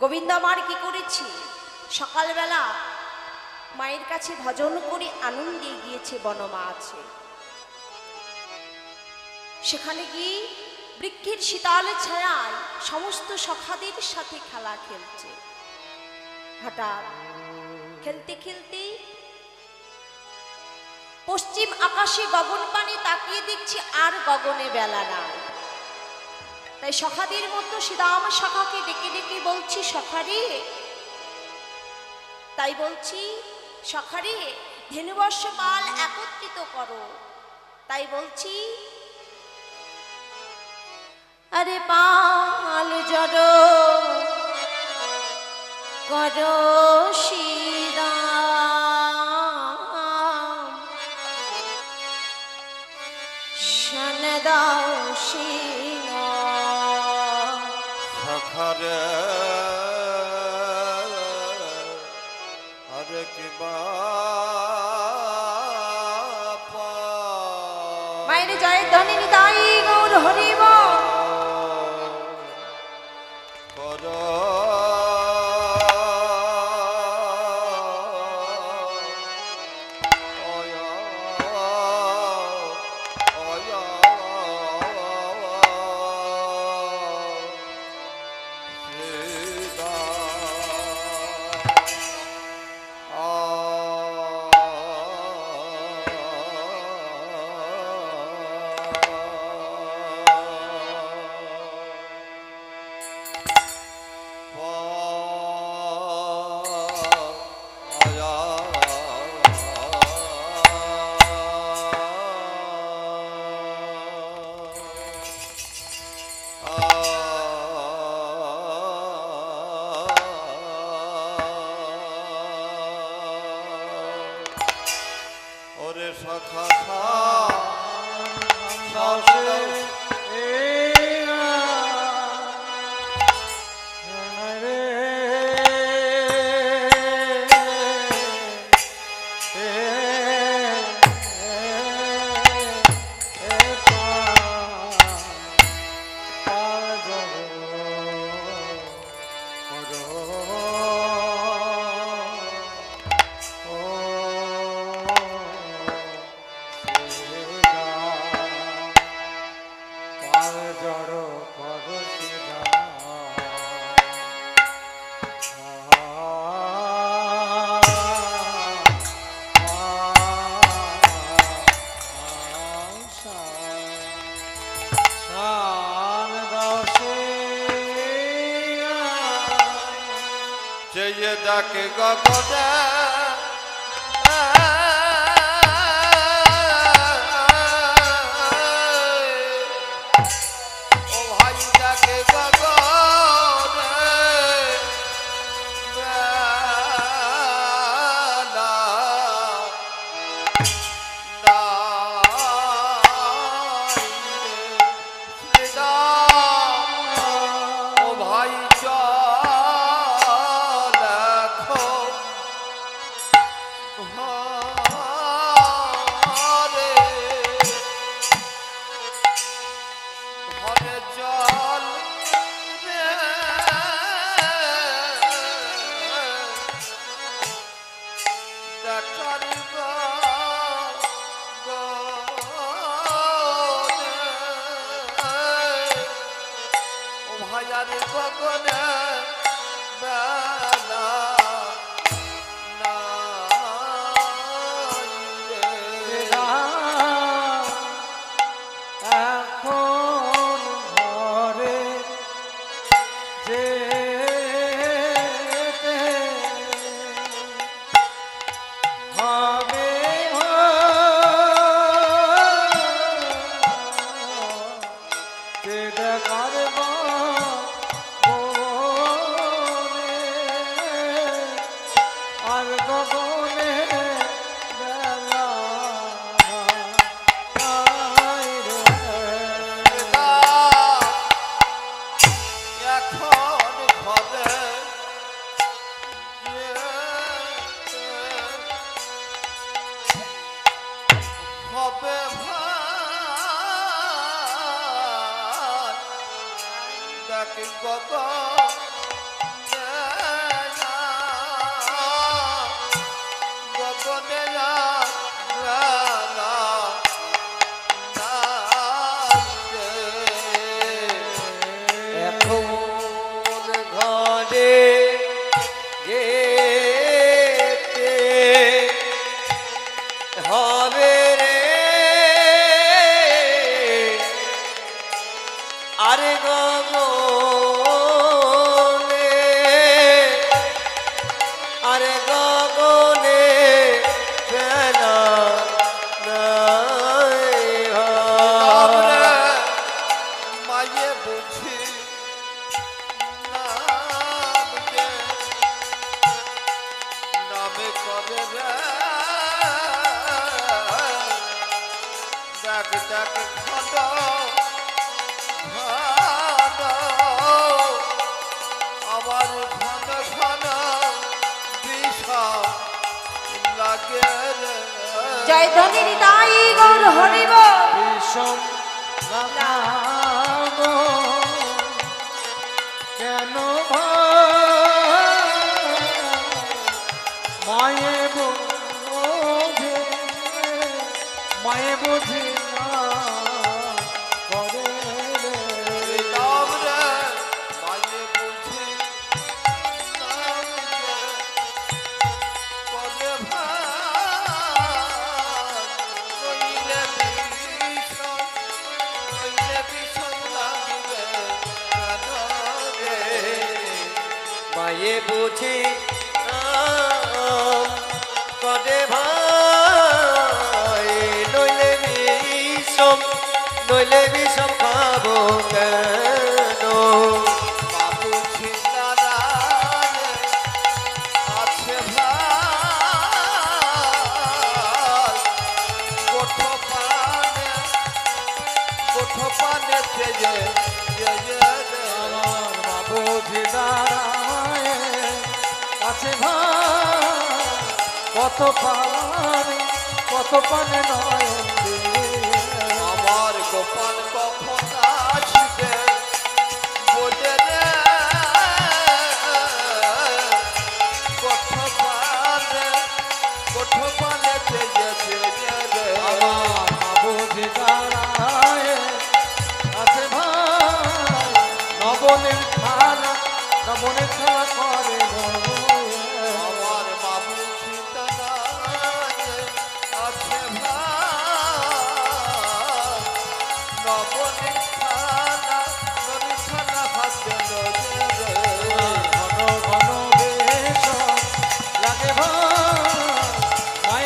গোবিন্দ আমার কি করেছে, সকালবেলা মায়ের কাছে ভজন করে আনন্দে গিয়েছে বনমা আছে। সেখানে গিয়ে বৃক্ষের শীতল ছায়ায় সমস্ত সখাদের সাথে খেলা খেলছে। হঠাৎ খেলতে খেলতে পশ্চিম আকাশে গগন পানে তাকিয়ে দেখছি আর গগনে বেলা নাই। তাই সখাদের মতো শ্রীরাম সখাকে ডেকে ডেকে বলছি, সখারে, তাই বলছি সখারে ধেনুবর্ষ পাল একত্রিত করো। তাই বলছি, আরে পাল জড়ো করো শ্রীরাম, শোন দাও শ্রীরাম। সখারে আরে কি মায়ের জয় ধ্বনি নিতাই গৌর হরিব। ডাকে গগনে ও ভাই ডাকে গগনে সাজে গেতে হবে রে আরে গগনে আরে গগনে ফেলা আমরা মায়ে বুঝি নাম যে নামে করে রে ডাক ডাক খন্ড ভাদ আমার ঘন ঘন বিষম লাগে রে জয় ধনী নিতাই গৌর হরিব বিষম লাগানো কেন মায়ে বোঝে মায়ে বোঝে না করে রে। নাম রে মায়ে বুঝি নাম যে করে ভাই কইলে বিষম লাগিবে কেন রে মায়ে বুঝি কদে ভাই নইলে বিষম খাবো কেন বাবু ছিন্দারায় আছে ভাই কোঠো পানে তেজে আমার বাবুজি দাঁড়ায় আছে ভাই কত পানে নয়ন দিয়ে। আমার গোপাল কখন আসবে বলে রে কোঠো পানে তেজে রে আমার বাবুজি দাঁড়ায় আছে ভাই নবনের খেলা করে আমার বাবু সীতারায় আছে ভাই নবনিষ্ঠানা হাতে রে ঘন ঘন বেশ লাগে ভাই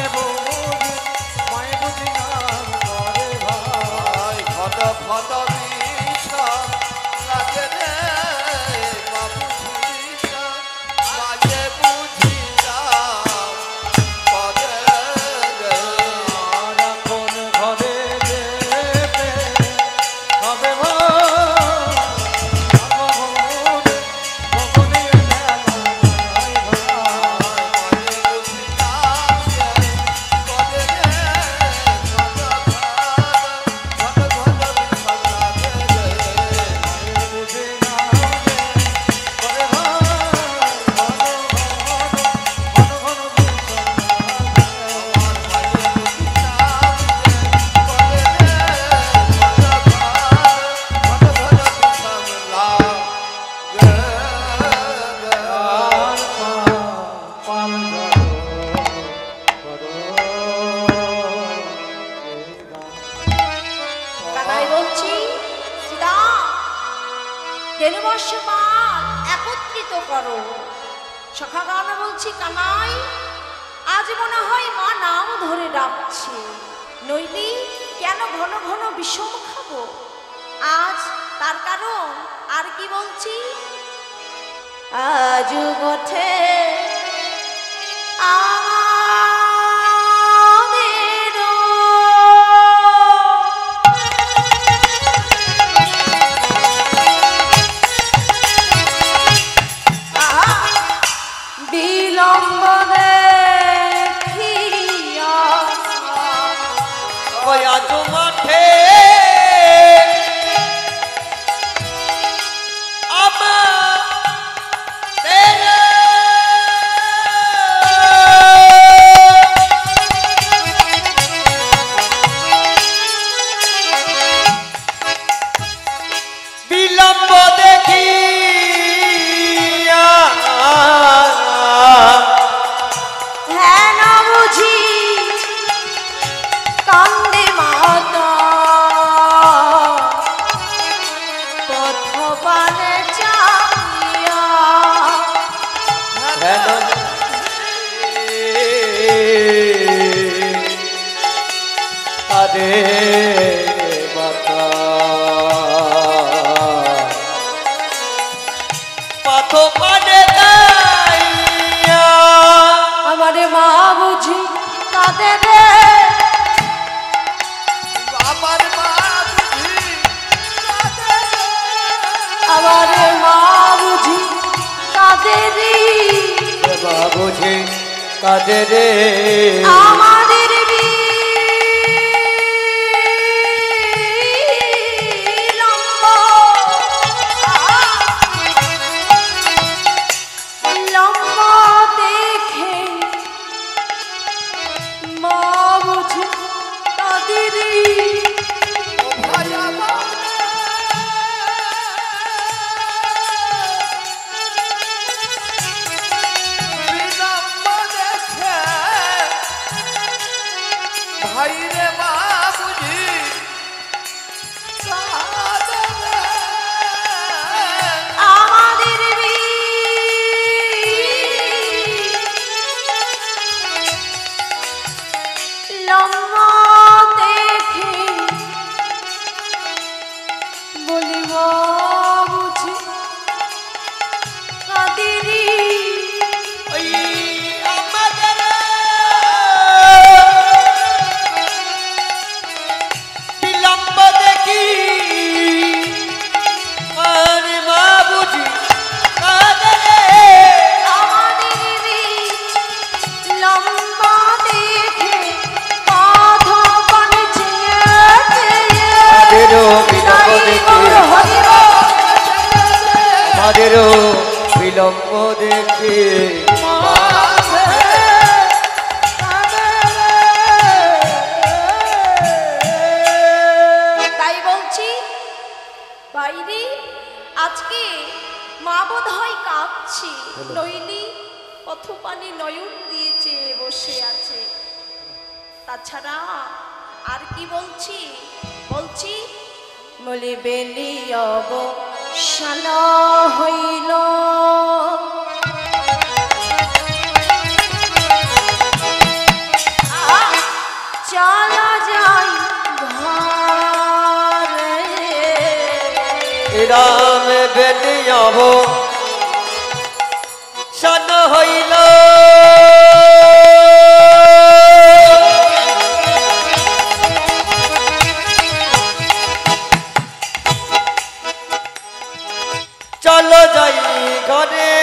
মায়ে বুঝি নাম করে ভাই ঘন ঘন বিষম লাগে রে বাবু সীতা মাঝে বুঝি যাও পদে রে আর কোন ঘরে যেতে হবে ভাই ভগবানের মেলা ভাই মাঝে বুঝি যাও পদে রে ঘন ঘন বিষম লাগে রে বুঝে না করে ভাই ঘন ঘন কানাই বলছি শ্রীরাম দেনবর্ষ পাল একত্রিত করো সখা গান বলছি কানাই আজ মনে হয় মা নাম ধরে ডাকছে নইলি কেন ঘন ঘন বিষম খাবো আজ তার কারণ আর কি বলছি আজ বটে বিলম্ব দেখিয়া আজ মাঠে বিলম্ব দেখিয়া মা বুঝি কাঁদে রে আমাদের লম্বা দেখে মা বুঝি তাদের ভাই আমার বিলম্ব দেখে ভাই রে মা বুঝি কাঁদে রে। আমাদের লম্বা দেখে বলিব বুঝি কাদেরি ওই আমাদের বিলম্ব দেখি আর মা বুঝি কাঁদে রে আমাদের লম্বা দেখে বাধা বানছে আমাদেরও বিলম্ব দেখি আমাদেরও বিলম্ব দেখি তাই বলছি বাইরে আজকে মা বোধ হয় কাঁদছে নইলি পথ পানি নয়ন দিয়েছে বসে আছে তাছাড়া আর কি বলছি বলছি বলে বেলি অবসান হইল চলা যাই ঘরে রাম বেলিয়াব সন হইল চলো যাই ঘরে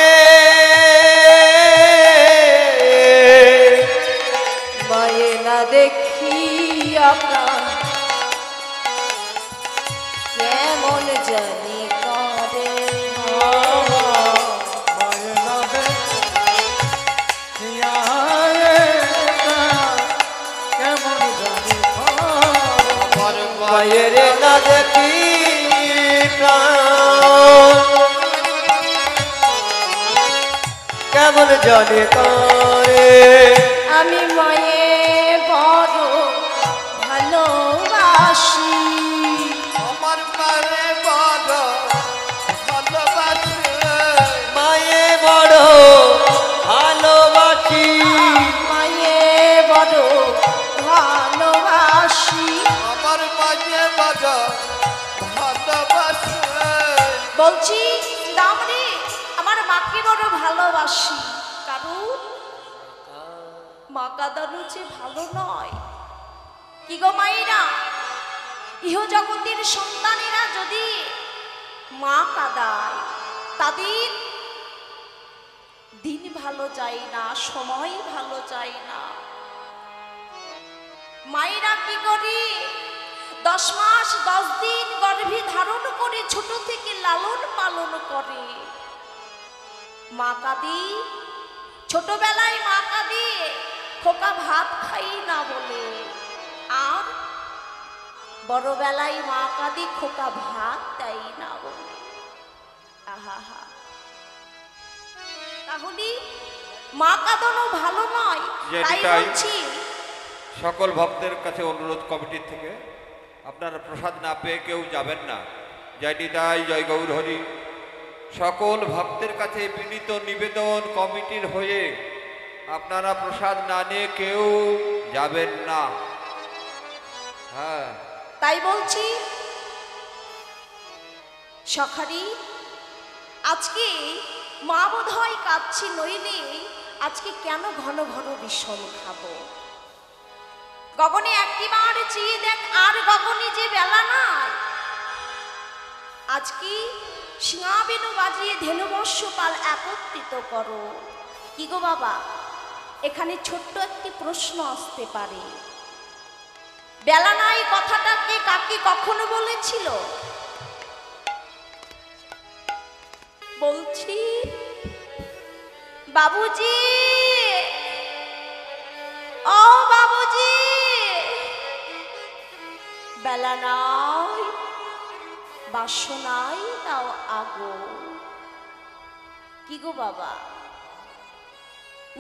মায়ে না দেখি আপনার কেমন জানি করে আমার মায়ের না দেখি প্রাণ কেমন জানে করে আমি মায়ে বড় ভালোবাসি আমার মারে বড় ভালোবাসে মায়ে বড় ভালোবাসি মায়ে বড় ভালোবাসি আমার মাঝে বড় ভালোবাসে বলছি দাম রে আমার মাকে বড় ভালোবাসি কারণ মা কাদানো যে ভালো নয় কি গো মায়েরা ইহ জগতের সন্তানেরা যদি মা কাদায় তাদের দিন ভালো যায় না সময় ভালো যায় না মায়েরা কি করি 10 মাস 10 দিন গর্ভে ধারণ করে ছোট থেকে লালন পালন করে মা কাঁদি ছোটবেলায় মা কাঁদি খোকা ভাত খাই না বলে আর বড়বেলায় মা কাঁদি খোকা ভাত দেয় না বলে আহা তাহলে মা কাঁদানো ভালো নয় তাই যেটাই। বলছি সকল ভক্তের কাছে অনুরোধ কমিটির থেকে আপনারা প্রসাদ না পেয়ে কেউ যাবেন না। জয় নিতাই, জয় গৌর হরি। সকল ভক্তের কাছে বিনীত নিবেদন কমিটির হয়ে আপনারা প্রসাদ না নিয়ে কেউ যাবেন না। হ্যাঁ, তাই বলছি সখারি আজকে মা বোধ হয় কাঁদছি নইলে আজকে কেন ঘন ঘন বিষম খাবো গগনে একটিবার চেয়ে দেখ আর গগনে যে বেলা নাই আজকে সিংহাবেনু বাজিয়ে ধেনুবর্ষ পাল একত্রিত করো। কি গো বাবা, এখানে ছোট্ট একটি প্রশ্ন আসতে পারে, বেলা নাই কথাটা কে কাকে কখনো বলেছিল? বলছি বাবুজি, ও বাবুজি, বেলা নাই বাসনাই দাও আগো। কি গো বাবা,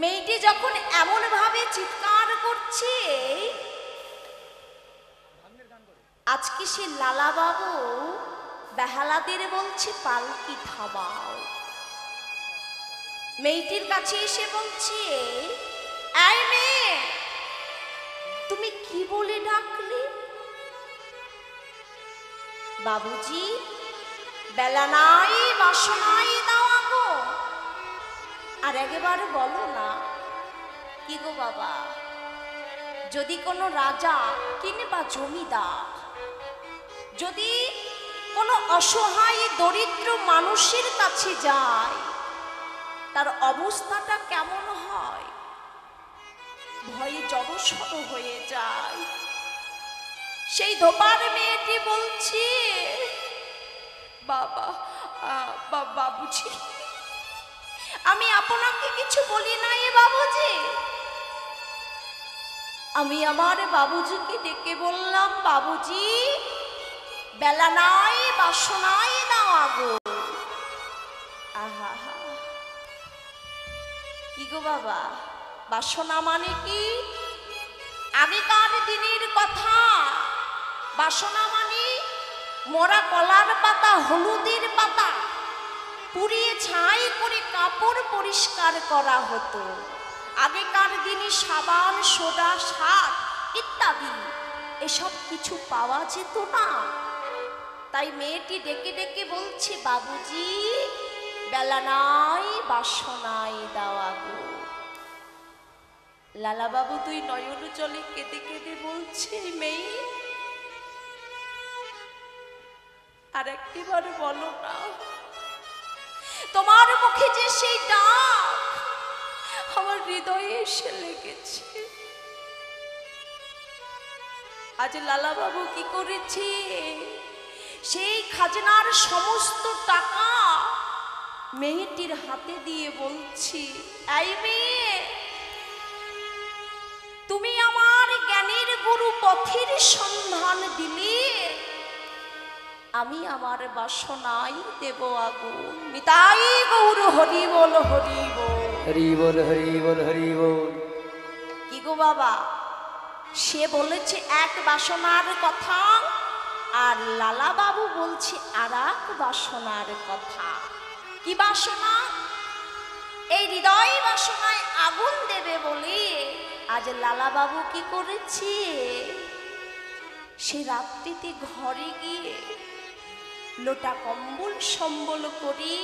মেয়েটি যখন এমন ভাবে চিৎকার করছে, আজকে সে লালা বাবু বেহালাদের বলছে পালকি থামাও। মেয়েটির কাছে এসে বলছে, এই মেয়ে, তুমি কি বলে ডাকলে? বাবুজি, বেলা নাই বাসনাই দাও আগো। আর একবার বলো না। কি গো বাবা, যদি কোনো রাজা কিংবা জমিদার যদি কোনো অসহায় দরিদ্র মানুষের কাছে যায়, তার অবস্থাটা কেমন হয়? ভয়ে জড়সড় হয়ে যায়। সেই ধোপার মেয়েটি বলছে, বাবা, বাবুজি, আমি আপনাকে কিছু বলি নাই বাবুজি। আমি আমার বাবুজিকে ডেকে বললাম, বাবুজি, বেলা নাই বাসনাই দাও আগো। আহা, কি গো বাবা, বাসনা মানে কি? আগেকার দিনের কথা। বাসনা মানে মরা কলার পাতা, হলুদের পাতা পুড়িয়ে ছাই করে কাপড় পরিষ্কার করা হতো। আগেকার দিনে সাবান, সোডা, সার ইত্যাদি এসব কিছু পাওয়া যেত না। তাই মেয়েটি ডেকে ডেকে বলছে, বাবুজি, বেলা নাই বাসনাই দাও গো। লালা বাবু তুই নয়ন জলে কেঁদে কেঁদে বলছে, মেয়ে, আর একটিবার বলো না। তোমার মুখে যে সেই ডাক আমার হৃদয়ে এসে লেগেছে। আজ লালা বাবু কি করেছে? সেই খাজনার সমস্ত টাকা মেয়েটির হাতে দিয়ে বলছি, এই মেয়ে, তুমি আমার জ্ঞানের গুরু পথের সন্ধান দিলে, আমি আমার বাসনাই দেব আগুন। নিতাই গৌর হরি বল, হরি বল, হরি বল, হরি বল, হরি বল। কি গো বাবা, সে বলেছে এক বাসনার কথা, আর লালা বাবু বলছে আর এক বাসনার কথা। কি বাসনা? এই হৃদয় বাসনায় আগুন দেবে বলে আজ লালা বাবু কি করেছে? সে রাত্রিতে ঘরে গিয়ে লোটা কম্বল সম্বল করে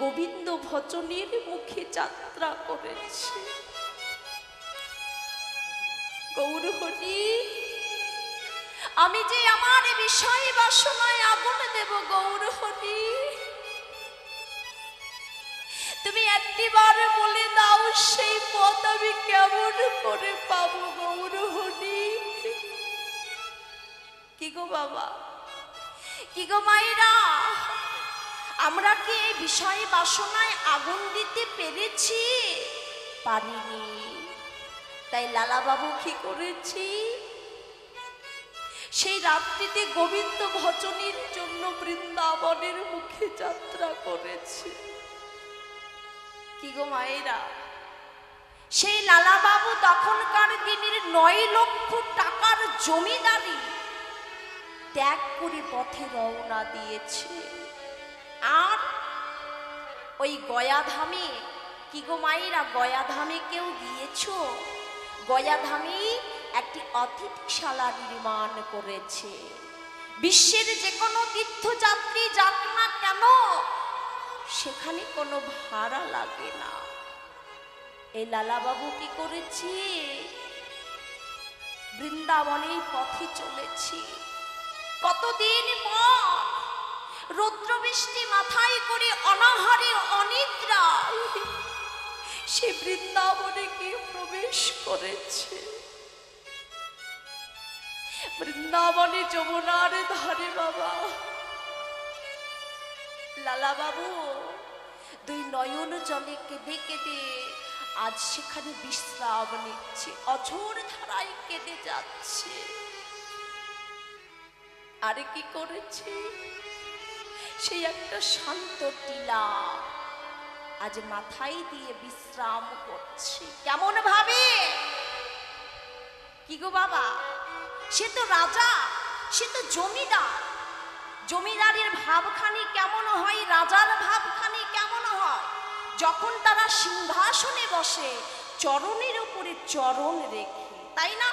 গোবিন্দ ভজনের মুখে যাত্রা করেছে। গৌর হরি, আমি যে আমার বিষয় বাসনায় আগুন দেব গৌর হরি, তুমি একটিবার বলে দাও সেই পথ আমি কেমন করে পাবো গৌর হরি। কি গো বাবা, কি গো মায়েরা, আমরা কি এই বিষয় বাসনায় আগুন দিতে পেরেছি? পারিনি। তাই লালা বাবু কি করেছি? সেই রাত্রিতে গোবিন্দ ভজনের জন্য বৃন্দাবনের মুখে যাত্রা করেছে। কি গো মায়েরা, সেই লালা বাবু তখনকার দিনের 9 লক্ষ টাকার জমিদারি ত্যাগ করে পথে রওনা দিয়েছে। আর ওই গয়াধামে, কি গো মায়েরা, গয়াধামে কেউ গিয়েছো? গয়াধামে একটি অতিথিশালা নির্মাণ করেছে। বিশ্বের যে কোনো তীর্থযাত্রী যাক না কেন, সেখানে কোনো ভাড়া লাগে না। এই লালা বাবু কি করেছে? বৃন্দাবনের পথে চলেছি। কতদিন পর রৌদ্র বৃষ্টি মাথায় করে অনাহারে অনিদ্রায় সে বৃন্দাবনে গিয়ে প্রবেশ করেছে। বৃন্দাবনে যমুনার ধারে বাবা লালা বাবু দুই নয়ন জলে কেঁদে কেঁদে আজ সেখানে বিশ্রাম নিচ্ছে, অঝোর ধারায় কেঁদে যাচ্ছে। আরে কি করেছে, সেই একটা শান্ত টিলা আজ মাথায় দিয়ে বিশ্রাম করছে। কেমন ভাবে কি গো বাবা, সে তো রাজা, সে তো জমিদার। জমিদারের ভাবখানি কেমন হয়, রাজার ভাবখানি কেমন হয়? যখন তারা সিংহাসনে বসে চরণের উপরে চরণ রেখে, তাই না?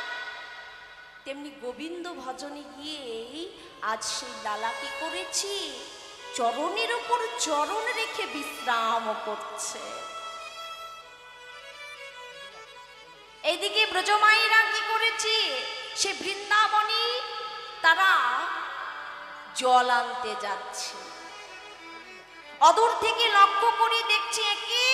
তেমনি গোবিন্দ ভজনে গিয়ে আজ সেই লালা কি করেছি, চরণের উপর চরণ রেখে বিশ্রাম করছে। এইদিকে ব্রজমায়েরা কি করেছে, সে বৃন্দাবনে তারা জল আনতে যাচ্ছে। অদূর থেকে লক্ষ্য করে দেখছে একে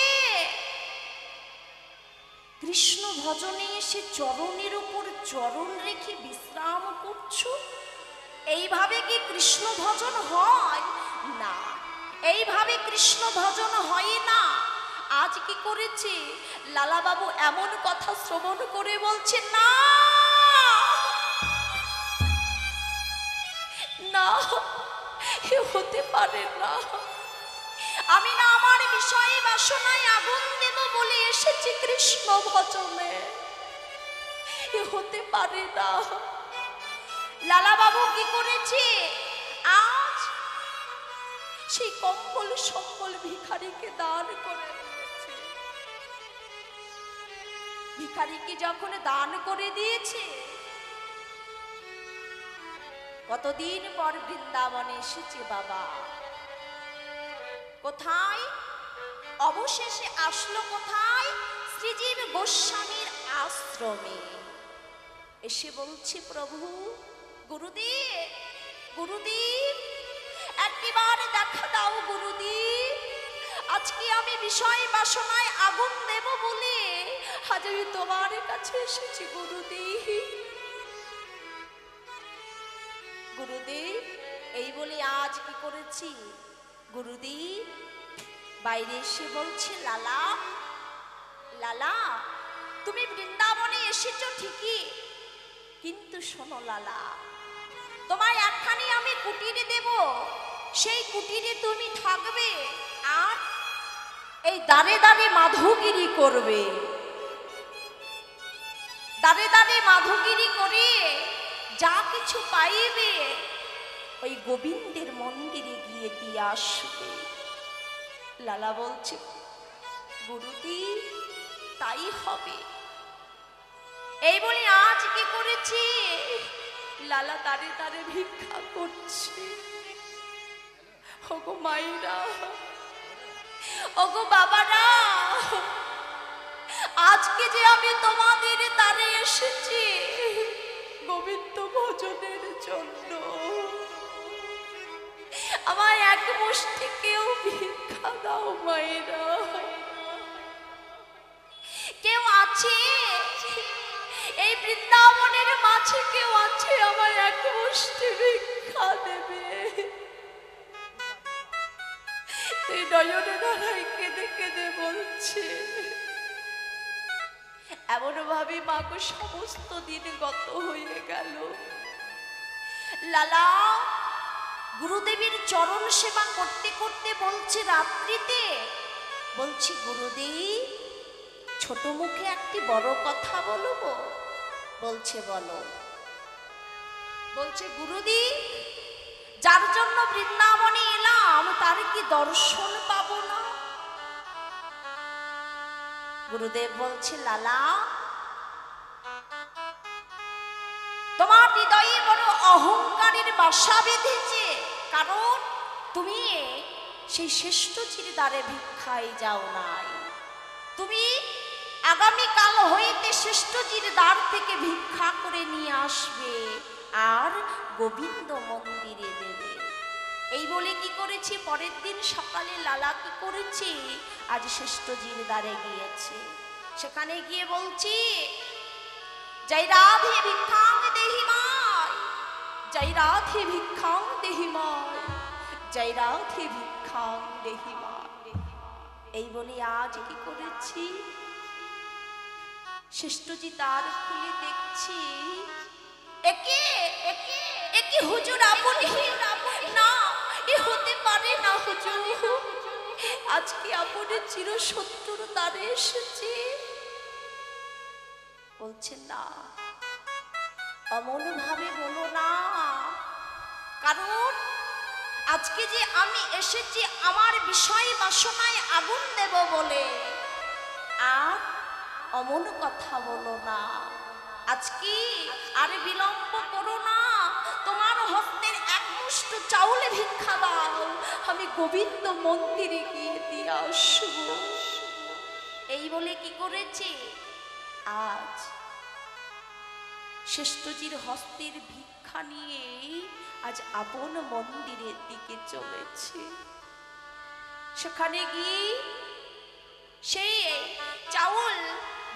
কৃষ্ণ ভজনে এসে চরণের উপর চরণ রেখে বিশ্রাম করছো। এইভাবে কি কৃষ্ণ ভজন হয় না? এইভাবে কৃষ্ণ ভজন হয় না। আজ কি করেছে লালা বাবু এমন কথা শ্রবণ করে বলছে, না না, এ হতে পারে না। আমি না আমার বিষয়ে বাসনায় আগুন দেব বলে এসেছি কৃষ্ণ ভজনে, এ হতে পারে না। লালা বাবু কি করেছে, আজ সেই কম্বল সম্বল ভিখারিকে দান করে দিয়েছে। ভিখারিকে যখন দান করে দিয়েছে, কতদিন পর বৃন্দাবনে এসেছে বাবা। কোথায় অবশেষে আসলো, কোথায়? শ্রীজীব গোস্বামীর আশ্রমে। এসে বলছে, প্রভু গুরুদেব, গুরুদেব একবার দেখা দাও গুরুদেব। আজকে আমি বিষয় বাসনায় আগুন দেব বলে আজ আমি তোমার কাছে এসেছি গুরুদেব। গুরুদেব এই বলে আজ কি করেছি, গুরুদেব বাইরে এসে বলছে, লালা লালা তুমি বৃন্দাবনে এসেছো ঠিকই, কিন্তু শোনো লালা, তোমায় একখানি আমি কুটিরে দেব, সেই কুটিরে তুমি থাকবে আর এই দাঁড়ে দাঁড়ে মাধুগিরি করবে। দাঁড়ে দাঁড়ে মাধুগিরি করে যা কিছু পাইবে ওই গোবিন্দের মন্দিরে গিয়ে দিয়ে আসবে। লালা বলছে, গুরুদেব তাই হবে। এই বলে আজ কি করেছি, লালা তারে তারে ভিক্ষা করছে। ওগো মাইরা, ওগো বাবারা, আজকে যে আমি তোমাদের তারে এসেছি গোবিন্দ ভজনের জন্য, আমার এক মুষ্টি কেউ ভিক্ষা দাও মায়েরা। কেউ আছে এই বৃন্দাবনের মাঝে, কেউ আছে আমার এক মুষ্টি ভিক্ষা দেবে? তুই নয়নে ধারায় কেঁদে কেঁদে বলছে। এমন ভাবে মাকে সমস্ত দিন গত হয়ে গেল। লালা গুরুদেবের চরণ সেবা করতে করতে বলছে রাত্রিতে, বলছি গুরুদেব ছোট মুখে একটি বড় কথা বলবো। বলছে বলো। বলছে গুরুদেব যার জন্য বৃন্দাবনে এলাম তার কি দর্শন পাবো না? গুরুদেব বলছে, লালা তোমার হৃদয়ে বড় অহংকারের বাসা বেঁধেছে, কারণ তুমি সেই শ্রেষ্ঠ চিরদারে ভিক্ষায় যাও নাই। তুমি আগামীকাল হইতে শ্রেষ্ঠজির দ্বার থেকে ভিক্ষা করে নিয়ে আসবে আর গোবিন্দ মন্দিরে দেবে। এই বলে কি করেছি, পরের দিন সকালে লালা কি করেছি, আজ শ্রেষ্ঠজির দ্বারে গিয়েছে। সেখানে গিয়ে বলছি, জয় রাধে ভিক্ষাং দেহিমায়, জয় রাধে ভিক্ষাং দেহিমায়, জয় রাধে ভিক্ষাং দেহিমায়। এই বলে আজ কি করেছি, শ্রেষ্ঠজি দ্বার খুলে দেখছি, একে একে একে হুজুর আপনি না, এ হতে পারে না হুজুর, আজকে আপনি চিরশত্রুর দ্বারে এসেছে। বলছেন না, অমন ভাবে বলো না, কারণ আজকে যে আমি এসেছি আমার বিষয় বাসনায় আগুন দেব বলে, আর অমন কথা বলো না। আজকে আর বিলম্ব করো না, তোমার হস্তের এক মুষ্ট চাউল ভিক্ষা দাও, আমি গোবিন্দ মন্দিরে গিয়ে দিয়ে আসব। এই বলে কি করেছে, আজ শ্রেষ্ঠজির হস্তের ভিক্ষা নিয়ে আজ আপন মন্দিরের দিকে চলেছে। সেখানে গিয়ে সেই চাউল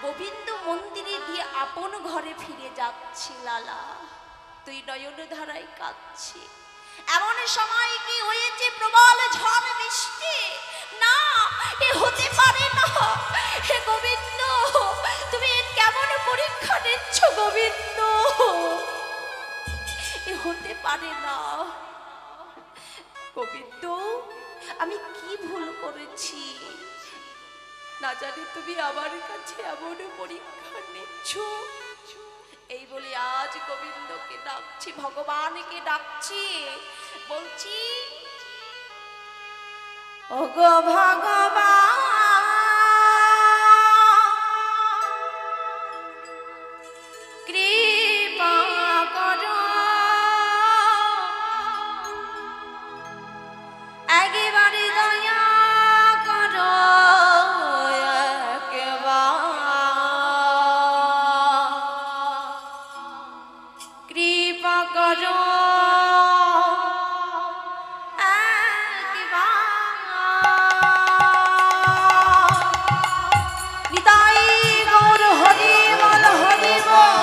গোবিন্দ মন্দিরে দিয়ে আপন ঘরে ফিরে যাচ্ছে লালা, তুই নয়ন ধারায় কাঁদছে। এমন সময় কি হয়েছে, প্রবল ঝড় বৃষ্টি, না এ হতে পারে না, হে গোবিন্দ তুমি কেমন পরীক্ষা নিচ্ছ গোবিন্দ, এ হতে পারে না। গোবিন্দ আমি কি ভুল করেছি, না জানি তুমি আমার কাছে এমন পরীক্ষা নিচ্ছ। এই বলে আজ গোবিন্দকে ডাকছি, ভগবানকে ডাকছি, বলছি ওগো ভগবান কৃপা করো, একেবারে দয়া করো, কৃপা করো, নিতাই গৌর হরি বল হরি বল।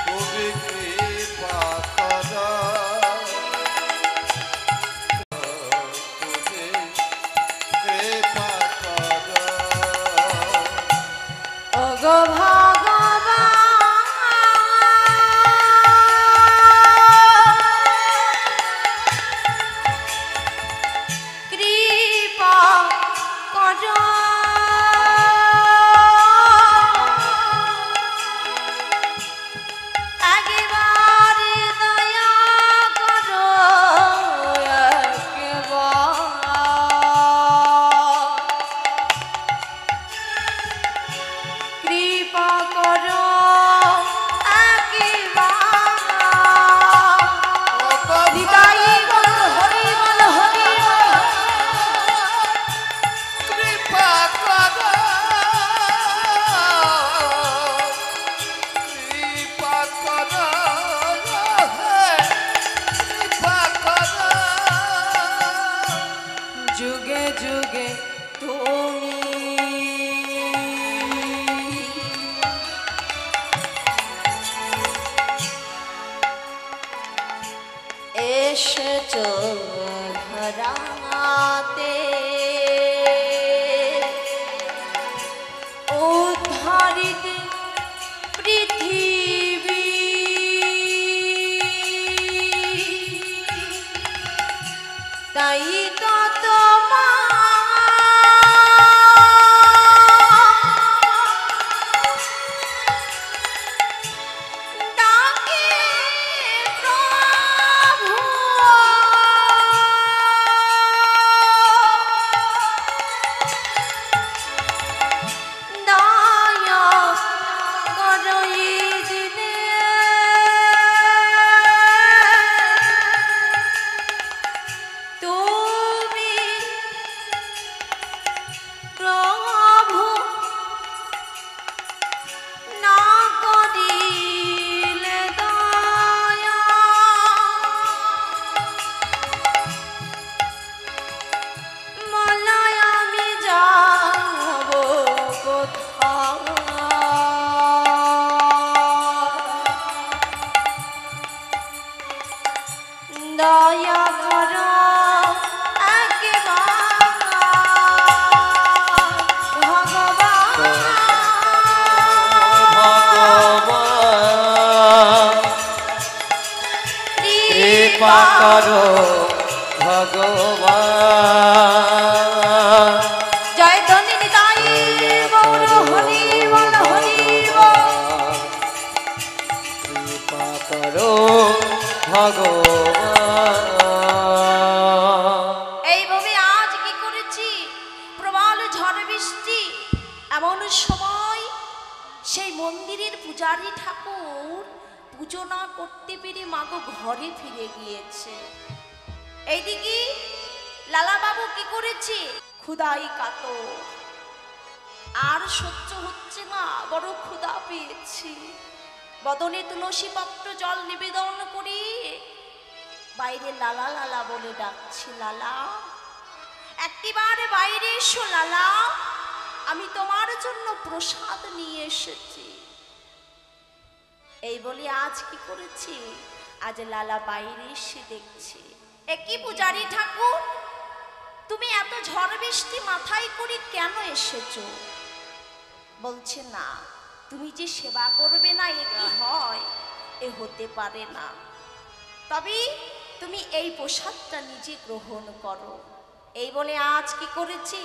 তুমি কৃপা করো, তুমি কৃপা করো, ওগো ভগবান কৃপা করো, একেবারে দয়া করো, কৃপা করো, নিতাই বল হরি বল হরি বল। কৃপা করো, কৃপা করো, কৃপা করো, যুগে যুগে তুমি এসেছো ধরাতে, উদ্ধারিতে পৃথিবী, তাই তো ডাকে প্রভু, ঝড় বৃষ্টি, এমন সময় সেই মন্দিরের পূজারী ঠাকুর পুজো না করতে পেরে মাগো ঘরে ফিরে গিয়েছে। এইদিকে লালা বাবু কি করেছে? ক্ষুধাই কাতর, আর সহ্য হচ্ছে না, বড় ক্ষুধা পেয়েছি। বদনে তুলসী পত্র জল নিবেদন করে বাইরে লালা লালা বলে ডাকছি, লালা একটিবার বাইরে এসো লালা, আমি তোমার জন্য প্রসাদ নিয়ে এসেছি। এই বলে আজ কি করেছি, আজ লালা বাইরে এসে দেখছি, একই পূজারী ঠাকুর তুমি এত ঝড় বৃষ্টি মাথায় করে কেন এসেছো? বলছে না, তুমি যে সেবা করবে না এ কি হয়, এ হতে পারে না, তবে তুমি এই প্রসাদটা নিজে গ্রহণ করো। এই বলে আজ কি করেছি,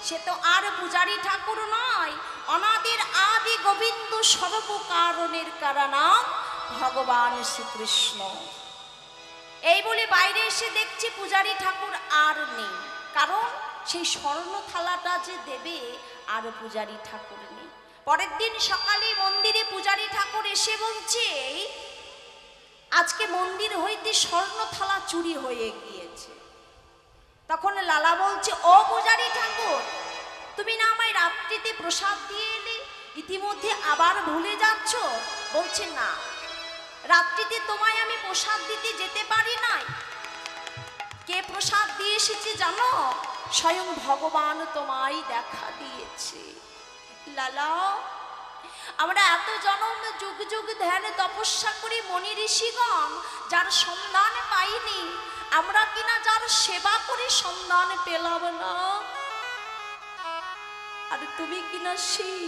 সে তো আর পূজারী ঠাকুর নয়, অনাদির আদি গোবিন্দ সর্বকারণের কারণাম ভগবান শ্রীকৃষ্ণ। এই বলে বাইরে এসে দেখছি পূজারী ঠাকুর আর নেই, কারণ সেই স্বর্ণ থালাটা যে দেবে আর পূজারী ঠাকুর নেই। পরের দিন সকালে মন্দিরে পূজারী ঠাকুর এসে বলছে, আজকে মন্দির হইতে স্বর্ণ থালা চুরি হয়ে গিয়েছে। তখন লালা বলছে, ও পূজারী ঠাকুর, তুমি না আমায় রাত্রিতে প্রসাদ দিয়ে এলে, ইতিমধ্যে আবার ভুলে যাচ্ছ? বলছে না, রাত্রিতে তোমায় আমি প্রসাদ দিতে যেতে পারি নাই। কে প্রসাদ দিয়ে এসেছে জানো? স্বয়ং ভগবান তোমায় দেখা দিয়েছে। লালা, আমরা এত জনম যুগ যুগ ধ্যান তপস্যা করি মনি ঋষিগণ, যার সন্ধান পাইনি, আমরা কিনা যার সেবা করে সন্ধান পেলাম না, আর তুমি কিনা সেই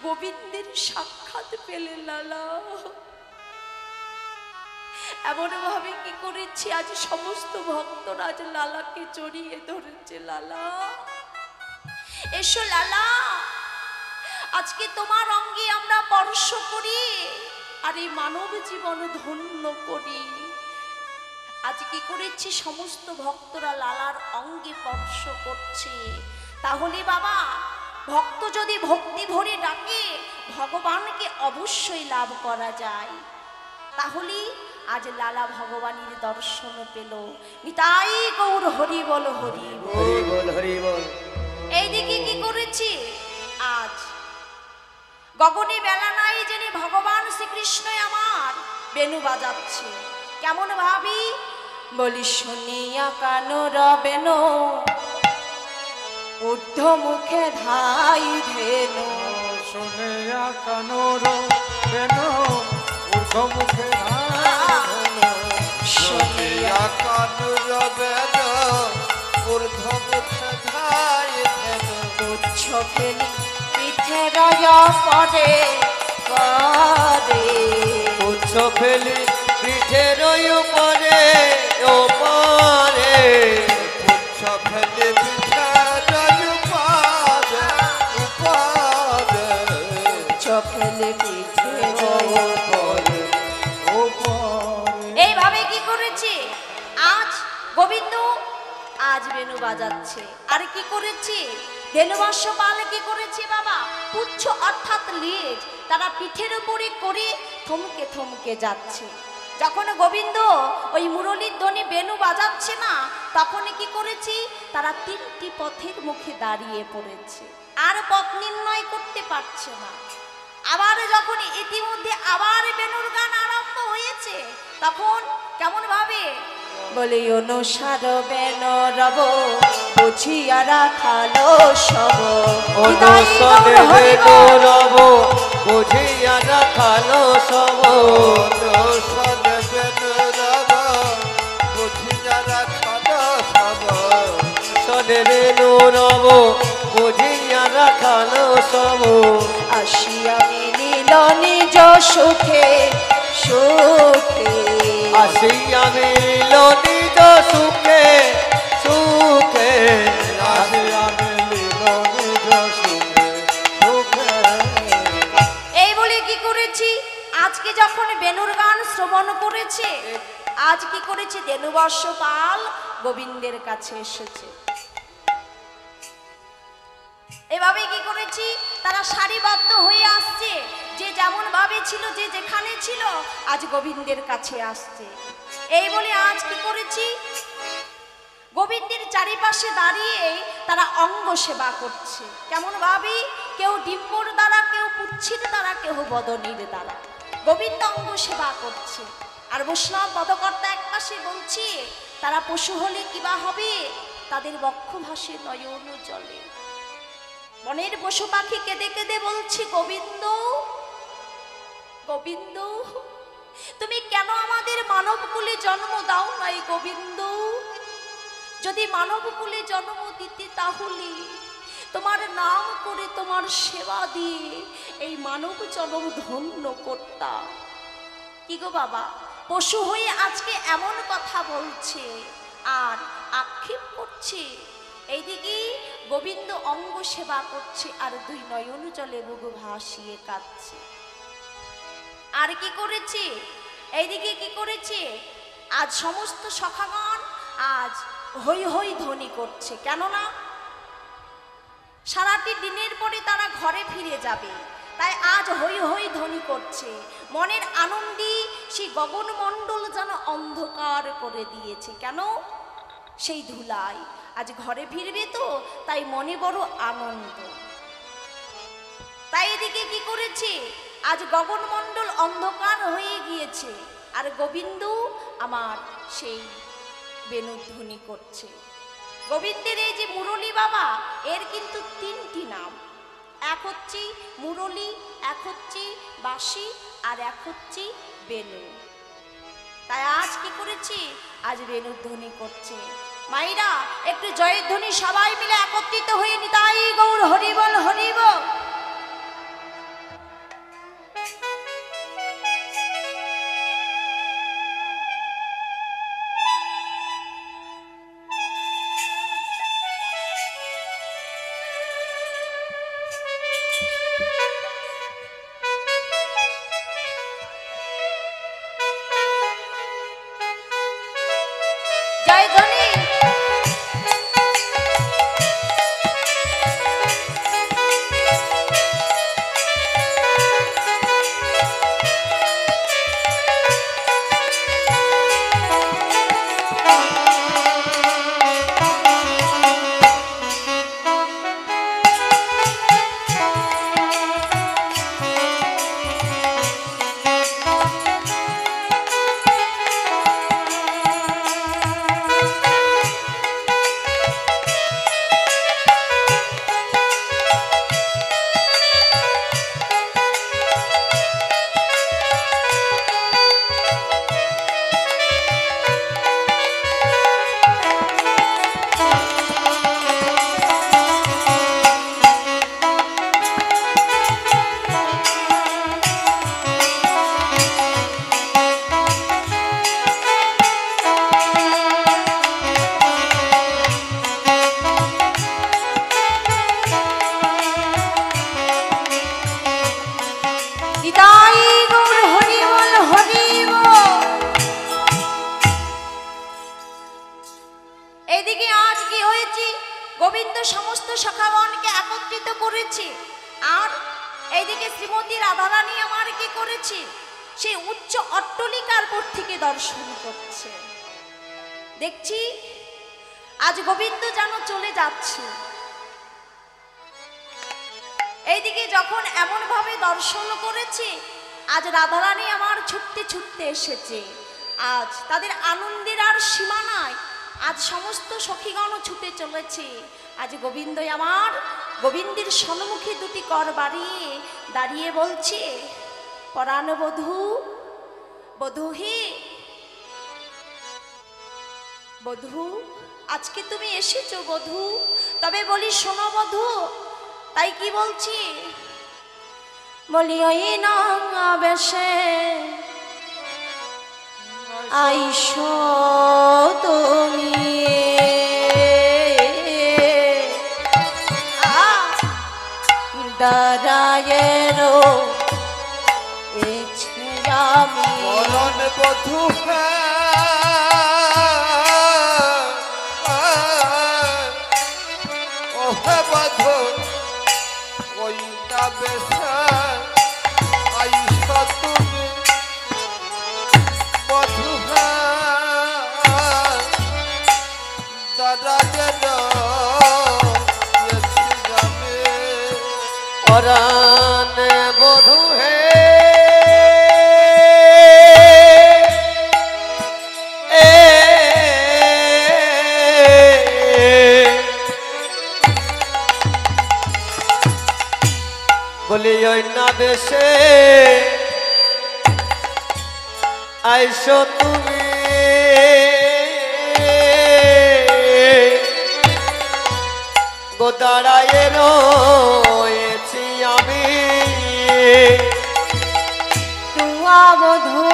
গোবিন্দের সাক্ষাৎ পেলে। লালা, এমন ভাবে কি করেছি, আজ সমস্ত ভক্তরা আজ লালাকে জড়িয়ে ধরেছে। লালা এসো লালা, আজকে তোমার অঙ্গে আমরা স্পর্শ করি আর এই মানব জীবন ধন্য করি। আজ কি করেছি, সমস্ত ভক্তরা লালার অঙ্গে স্পর্শ করছে। তাহলে বাবা, ভক্ত যদি ভক্তি ভরে ডাকে ভগবানকে অবশ্যই লাভ করা যায়। তাহলে আজ লালা ভগবানের দর্শন পেল। নিতাই গৌর হরি বল, হরি হরি বল, হরি বল। এইদিকে কি করেছি, আজ গগনে বেলা নাই জেনে ভগবান শ্রীকৃষ্ণ আমার বেণু বাজাচ্ছে। কেমন ভাবি, বলি শুনিয়া কান রবেন, ঊর্ধ্ব মুখে ধাই ধেনু। শুনিয়া কানোর বেন, ঊর্ধ্ব মুখে শুনিয়া কানুর বেদ, ঊর্ধ্ব মুখে ধাই ধেনু। তুচ্ছ ফেলি পিঠে রয় পরে পরে, উচ্চ ফেলি পিঠের উপরে ওপরে, পুচ্ছ ফেলে পিঠা জল পারে উপারে। তুচ্ছ ফেলি পিঠে ওপরে ওপরে। এইভাবে কি করেছে, আজ গোবিন্দ আজ বেণু বাজাচ্ছে। আর কি করেছে, ধেনুবর্ষ পাল কি করেছে বাবা, পুচ্ছ অর্থাৎ লেজ তারা পিঠের উপরে করে থমকে থমকে যাচ্ছে। যখন গোবিন্দ ওই মুরলীর ধ্বনি বেণু বাজাচ্ছে না, তখন কি করেছি, তারা তিনটি পথের মুখে দাঁড়িয়ে পড়েছে, আর পথ নির্ণয় করতে পারছে না। আবার যখন ইতিমধ্যে আবার বেণুর গান আরম্ভ হয়েছে, তখন কেমন ভাবে বলে, অনুসার বেন রব বুঝিয়া রাখালো সব। অনুসরে বেনু রব বুঝিয়া রাখালো সব। অনুসরে বেনু রব বুঝিয়া রাখালো সব। সনে বেনু রব বুঝিয়া রাখালো সব। আসিয়া মিলিল নিজ সুখে সুখে, আসিয়া মিলিল নিজ সুখে সুখে। আসিয়া মিলিল নিজ সুখে সুখে। এই বলে কি করেছি, আজকে যখন বেণুর গান শ্রবণ করেছে, আজ কি করেছে, ধেনুবর্ষ পাল গোবিন্দের কাছে এসেছে। ভাবে কি করেছি, তারা সারিবদ্ধ হয়ে আসছে, যে যেমন ভাবে ছিল, যে যেখানে ছিল, আজ গোবিন্দের কাছে আসছে। এই বলে আজ কি করেছি, গোবিন্দের চারিপাশে দাঁড়িয়ে তারা অঙ্গ সেবা করছে। কেমন ভাবে, কেউ ডিম্বর দ্বারা, কেউ পুচ্ছির দ্বারা, কেউ বদনীর দ্বারা গোবিন্দ অঙ্গ সেবা করছে। আর বৈষ্ণব পদকর্তা এক পাশে বলছে, তারা পশু হলে কিবা হবে, তাদের বক্ষ ভাসে নয়ন জলে। বনের পশু পাখি কেঁদে কেঁদে বলছি, গোবিন্দ গোবিন্দ, তুমি কেন আমাদের মানব কুলে জন্ম দাও নাই গোবিন্দ? যদি মানব কুলে জন্ম দিতে, তাহলে তোমার নাম করে, তোমার সেবা দিয়ে এই মানব জন্ম ধন্য করতাম। কি গো বাবা, পশু হয়ে আজকে এমন কথা বলছে আর আক্ষেপ করছে। এইদিকে গোবিন্দ অঙ্গ সেবা করছে আর দুই নয়ন জলে বুক ভাসিয়ে কাঁদছে। আর কি করেছে, এইদিকে কি করেছে, আজ সমস্ত সখাগণ আজ হৈ হৈ ধ্বনি করছে। কেননা সারাটি দিনের পরে তারা ঘরে ফিরে যাবে, তাই আজ হৈ হৈ ধ্বনি করছে। মনের আনন্দে সেই গগনমণ্ডল যেন অন্ধকার করে দিয়েছে। কেন, সেই ধুলাই আজ ঘরে ফিরবে তো, তাই মনে বড় আনন্দ। তাই এদিকে কি করেছে, আজ গগনমণ্ডল অন্ধকার হয়ে গিয়েছে, আর গোবিন্দ আমার সেই বেণুধ্বনি করছে। গোবিন্দের এই যে মুরলী বাবা, এর কিন্তু তিনটি নাম, এক হচ্ছে মুরলী, এক হচ্ছে বাঁশি, আর এক হচ্ছে বেণু। তাই আজ কি করেছি, আজ বেণুধ্বনি করছে। মাইরা একটু জয়ধ্বনি সবাই মিলে একত্রিত হয়ে নিতাই গৌর হরিবল হরিবল। গোবিন্দ সমস্ত সখাগণকে একত্রিত করেছে। আর এইদিকে শ্রীমতী রাধারানী আমার কি করেছে, সেই উচ্চ অট্টলিকার উপর থেকে দর্শন করছে। দেখছি আজ গোবিন্দ যেন চলে যাচ্ছে। এইদিকে যখন এমন ভাবে দর্শন করেছে, আজ রাধারানী আমার ছুটতে ছুটতে এসেছে। আজ তাদের আনন্দের আর সীমা নাই। আজ সমস্ত সখীগণও ছুটে চলেছে। আজ গোবিন্দ আমার গোবিন্দের সম্মুখে দুটি কর বাড়িয়ে দাঁড়িয়ে বলছে, পরাণ বধূ, বধূ হে বধূ, আজকে তুমি এসেছো বধূ, তবে বলি শোনো বধূ। তাই কি বলছি, বলি ওই না বেশে আইসো তুমি, দাঁড়ায়েরো এছে আমি পরাণ বধূ ওহে বধূ না বেশে আইসা তুমি বধূ দাদা যেন পরাণ বধূ হে বলি ওই না বেশে আইসো তুমি গোদাড়ায় রয়েছি আমি তুয়া বধূ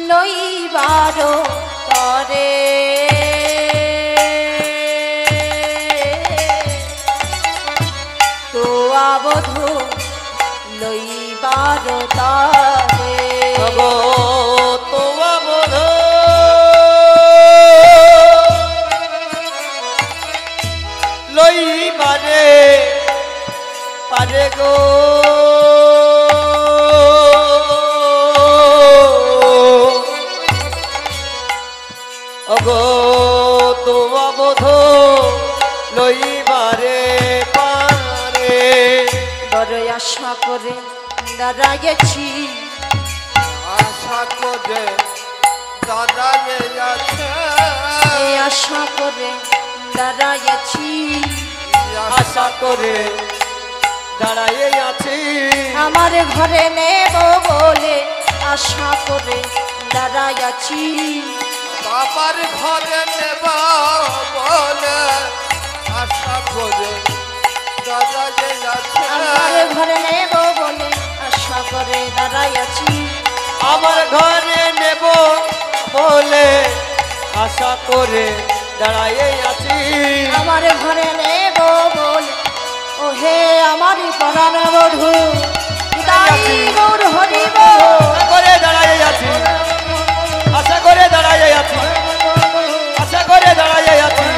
লইবার তরে তুয়া বধূ লইবার তরে গো তোয়া বধূ লইবারে পারে গো অগো তোয়া বধূ লইবারে পারে বড় আশা করে দাঁড়াইছি আশা করে দাদা আছে আশা করে দাঁড়াইছি আশা করে দাঁড়াইয়ে আছি আমার ঘরে নেব বলে আশা করে দাঁড়াইছি বাবার ঘরে নেব বলে আশা করে দাদা আছে আমার ঘরে নেব বলে আশা করে দাঁড়াইছি আমার ঘরে নেব বলে আশা করে দাঁড়াইয়ে আছি আমার ঘরে নেব বলে ও হে আমার পরাণ বধূ তাই গৌর হরিব আশা করে দাঁড়াইয়ে আছি আশা করে দাঁড়াইয়ে আছি আশা করে দাঁড়াইয়ে আছি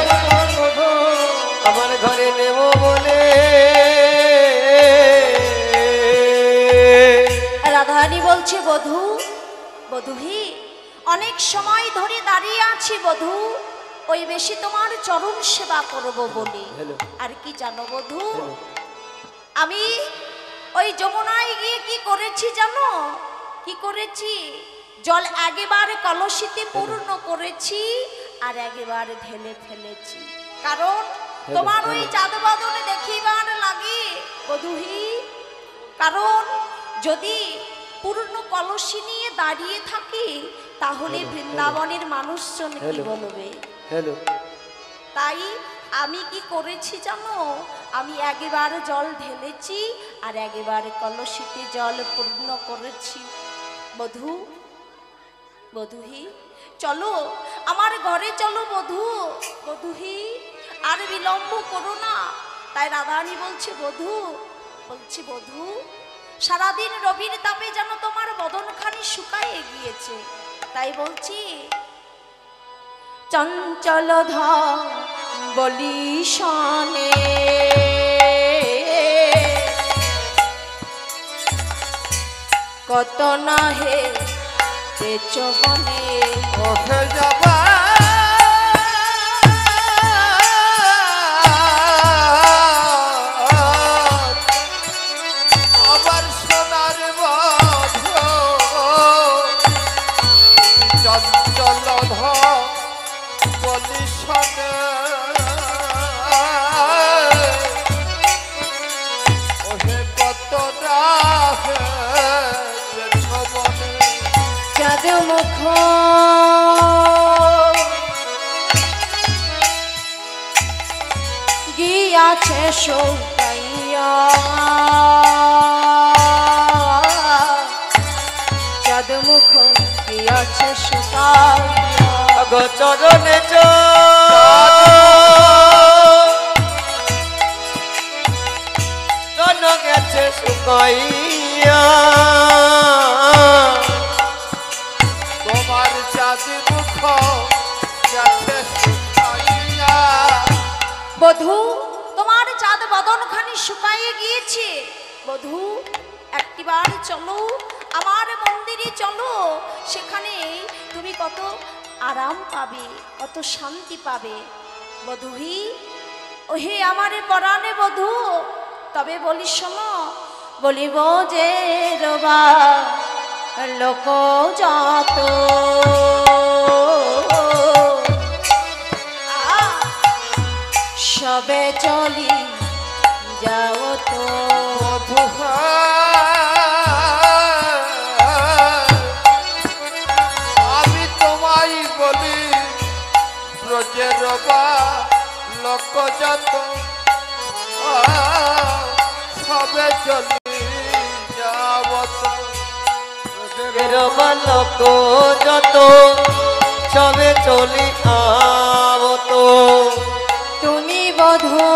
আমার ঘরে নেব বলে রাধারানী বলছে বধূ বধূহি অনেক সময় ধরে দাঁড়িয়ে আছি বধূ ওই বেশি তোমার চরণ সেবা করব বলে আর কি জানো বধূ আমি ওই যমুনায় গিয়ে কি করেছি জানো কি করেছি জল একবার কলসিতে পূর্ণ করেছি আর একবার ঢেলে ফেলেছি কারণ তোমার ওই চাঁদবাদনে দেখিবার লাগে বধূহি কারণ যদি পূর্ণ কলসি নিয়ে দাঁড়িয়ে থাকি তাহলে বৃন্দাবনের মানুষজন কি বলবে তাই আমি কি করেছি জানো আমি একবার জল ঢেলেছি আর একবার কলসিতে জল পূর্ণ করেছি বধূ বধূহি চলো আমার ঘরে চলো বধূ বধূহি আর বিলম্ব করো না তাই রাধারানী বলছে বধূ বলছি বধূ সারাদিন রবির তাপে যেন তোমার বদনখানি শুকায়ে গিয়েছে তাই বলছি চঞ্চল ধর বলি শনে কত না হে চবনে ওঠে যাবা আবার সোনার বধূ চঞ্চল ধর বলি শোনে ওহে কত রাহে ছবনে চাঁদ মুখ গিয়াছে সৌকাইয়া চাঁদ মুখ গিয়াছে শুকাইয়া গো চরণে চরণ গেছে শুকাইয়া তোমার চাঁদ মুখ গেছে শুকাইয়া বধূ তোমার চাঁদ বদনখানি শুকাইয়ে গিয়েছে। বধূ একটিবার চলো আমার মন্দিরে চলো, সেখানে তুমি কত আরাম পাবে, কত শান্তি পাবে। বধূহি ওহে আমার পরাণে বধূ, তবে বলি শোনো, বলিব যে রবা লোক যত সবে চলি যাও তো। আমি তোমায় বলি ব্রজের বা লোক যত সবে চলি যাবত। লোক যত সবে চলি আবত। তুমি বধূ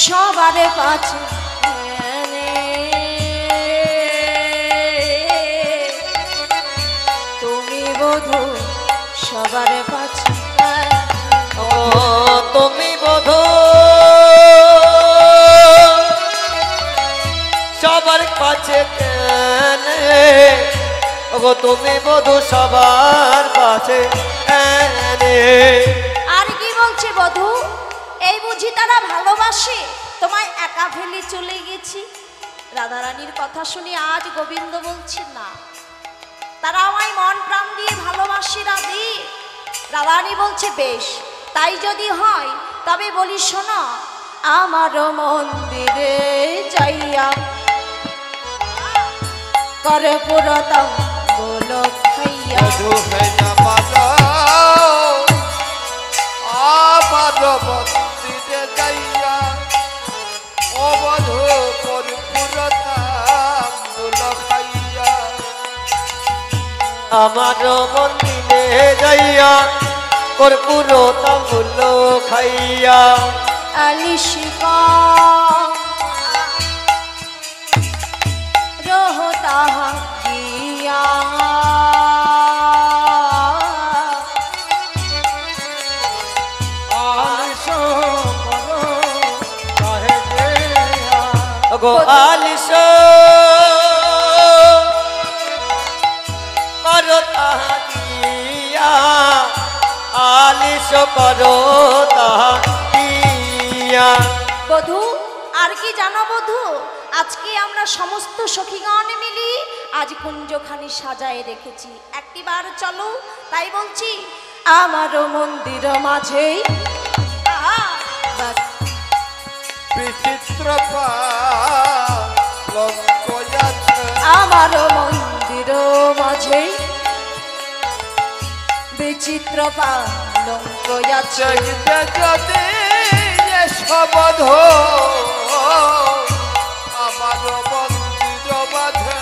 সবার কাছে তুমি বধূ সবার কাছে ও তুমি বধূ সবার কাছে কেন, ওগো তুমি বধূ সবার কাছে কেন। আর কি বলছে বধূ, এই বুঝি তারা ভালোবাসে, তোমায় একা ফেলে চলে গেছি। রাধারানীর কথা শুনে আজ গোবিন্দ বলছে না, তারা আমায় মন প্রাণ দিয়ে ভালোবাসে রাধে। রাধারানী বলছে বেশ, তাই যদি হয় তবে বলি শোনো, আমার মন্দিরে যাইয়া করে পুরতাম বলো খাইয়া। বধূ হইয়া বালা আমার মন্দিরে যাইয়া ও বধূ কর্পূরতাম দুল খাইয়া। আমার মন্দিরে যাইয়া কর্পূর তাম্বুল খাইয়া। আলিশিকা রোহতা গিয়া আলিশো করো কাহে গেয়া। গো আলিশ করো তাহিয়া, আলিশ করো তাহিয়া। বধূ আর কি জানো বধূ, আজকে আমরা সমস্ত সখীগণ মিলি আজ কুঞ্জখানি সাজায় রেখেছি, একটিবার চলো। তাই বলছি আমার মন্দির মাঝে বিচিত্র পালঙ্ক আছে আমার মন্দির মাঝে বিচিত্র পালঙ্ক আছে। দেখবে যদি সবধ আমার মন্দির মাঝে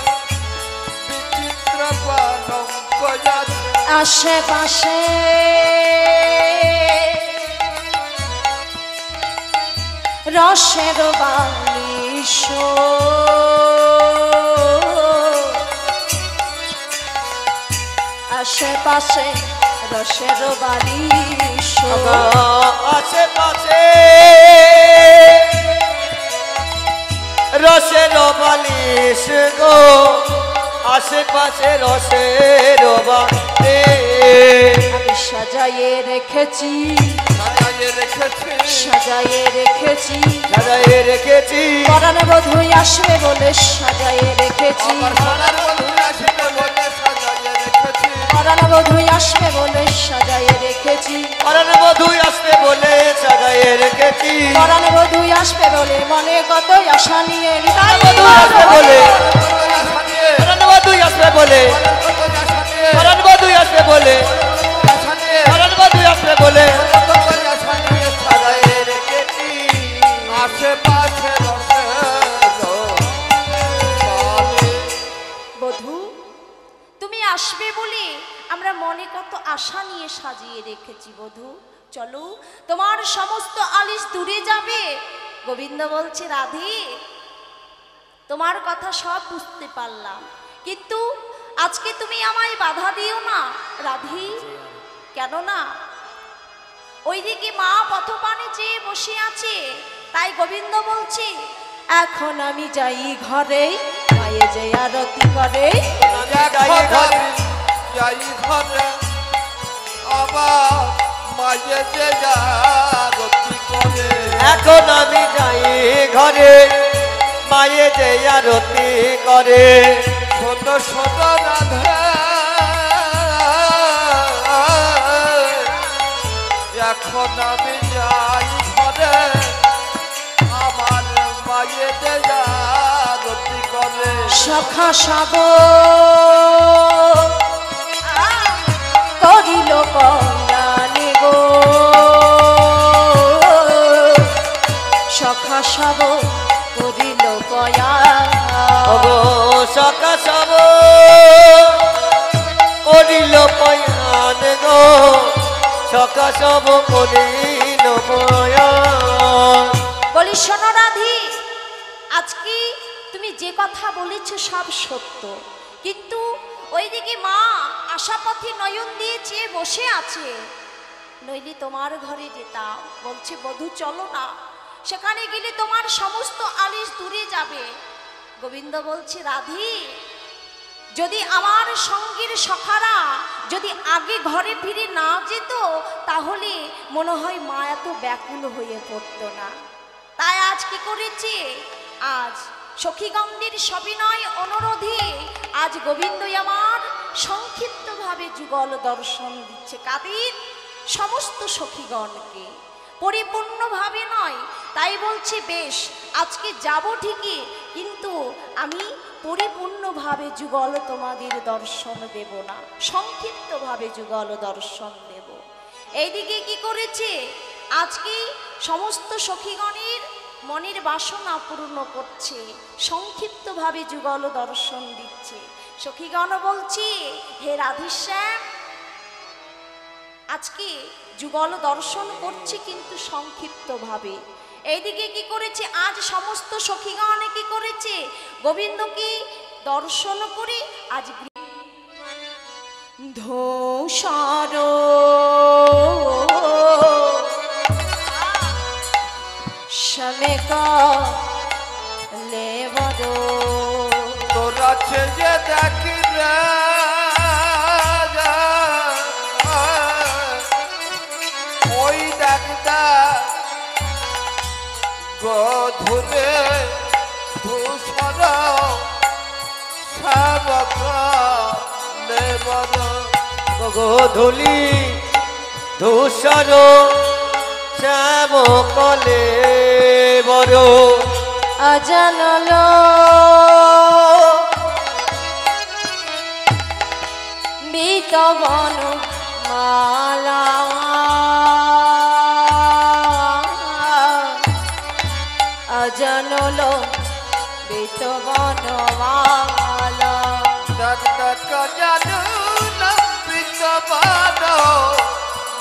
বিচিত্র পালঙ্ক আছে। আশেপাশে রসের বালিশ আশেপাশে রসের বালিশ আশেপাশে রসের বালিশ গো, আশেপাশে রসের বালিশ। আমি সাজাইয়ে রেখেছি সাজাইয়ে রেখেছি সাজাইয়ে রেখেছি সাজাইয়ে রেখেছি। পরাণ বধূই আসবে বলে সাজাইয়ে রেখেছি। আমার সোনার বধূ আসবে বলে সাজাইয়ে রেখেছি। পরাণ বধূই আসবে বলে সাজাইয়ে রেখেছি। পরাণ বধূ আসবে বলে সাজাইয়ে রেখেছি। পরাণ বধূই আসবে বলে মনে কত আশা নিয়ে পরাণ বধূ আসবে বলে, আশা নিয়ে পরাণ বধূ আসবে বলে, আশা নিয়ে পরাণ বধূ আসবে বলে, আশা নিয়ে পরাণ বধূ আসবে বলে আশা নিয়ে সাজাইয়ে রেখেছি। আশেপাশে রসের বালিশ। বধূ তুমি আসবে বলে আমরা মনে কত আশা নিয়ে সাজিয়ে রেখেছি। বধূ চলো, তোমার সমস্ত আলিশ দূরে যাবে। গোবিন্দ বলছে রাধে তোমার কথা সব বুঝতে পারলাম, কিন্তু আজকে তুমি আমায় বাধা দিও না রাধে। কেননা ওইদিকে মা পথপানে চেয়ে বসে আছে, তাই গোবিন্দ বলছে এখন আমি যাই ঘরে, মায়ে যে আরতি করে। যাই ঘরে আবার মাঝে যে আরতি করে। এখন আমি যাই ঘরে, মায়ে যে আরতি করে। ছোট ছোট রাধে এখন আমি যাই ঘরে আমার মায়ে যে আরতি করে। সখা সাব করিল কল্যাণী গো, সখা সাব করিল কয়া। ওগো সখা সব করিল পয়ান গো, সখা সব করিল পয়ান। বলি শোনো রাধি, আজকে তুমি যে কথা বলেছ সব সত্য, কিন্তু ওইদিকে মা আশাপথে নয়ন দিয়ে চেয়ে বসে আছে। নইলে তোমার ঘরে যেতাম, বলছে বধূ চলো না, সেখানে গেলে তোমার সমস্ত আলিশ দূরে যাবে। গোবিন্দ বলছে রাধি, যদি আমার সঙ্গীর সখারা যদি আগে ঘরে ফিরে না যেত তাহলে মনে হয় মা এত ব্যাকুল হয়ে পড়তো না। তাই আজ কি করেছে, আজ সখীগণদের সবিনয় অনুরোধে আজ গোবিন্দ আমার সংক্ষিপ্তভাবে যুগল দর্শন দিচ্ছে। কাদের? সমস্ত সখীগণকে, পরিপূর্ণভাবে নয়। তাই বলছে বেশ আজকে যাব ঠিকই, কিন্তু আমি পরিপূর্ণভাবে যুগল তোমাদের দর্শন দেব না, সংক্ষিপ্তভাবে যুগল দর্শন দেব। এইদিকে কি করেছে, আজকে সমস্ত সখীগণের মনের বাসনা পূর্ণ করছে, সংক্ষিপ্তভাবে যুগল দর্শন দিচ্ছে। সখীগণ বলছে হে রাধেশ্যাম, আজকে যুগল দর্শন করছে কিন্তু সংক্ষিপ্তভাবে। এইদিকে কি করেছে, আজ সমস্ত সখীগণ কি করেছে, গোবিন্দকে দর্শন করে আজ ধূসর সমেকা লেবর। তোরা যে দেখি রে ওই ডাক্তা গধুরে ধূসর শাবক লেবর। গোধূলি ধূসর শ্যাম কলে বড় অজানল বিতবন মালা। অজানল বিতবন মালা। ডাক্তার জানু লম্বিত বাদ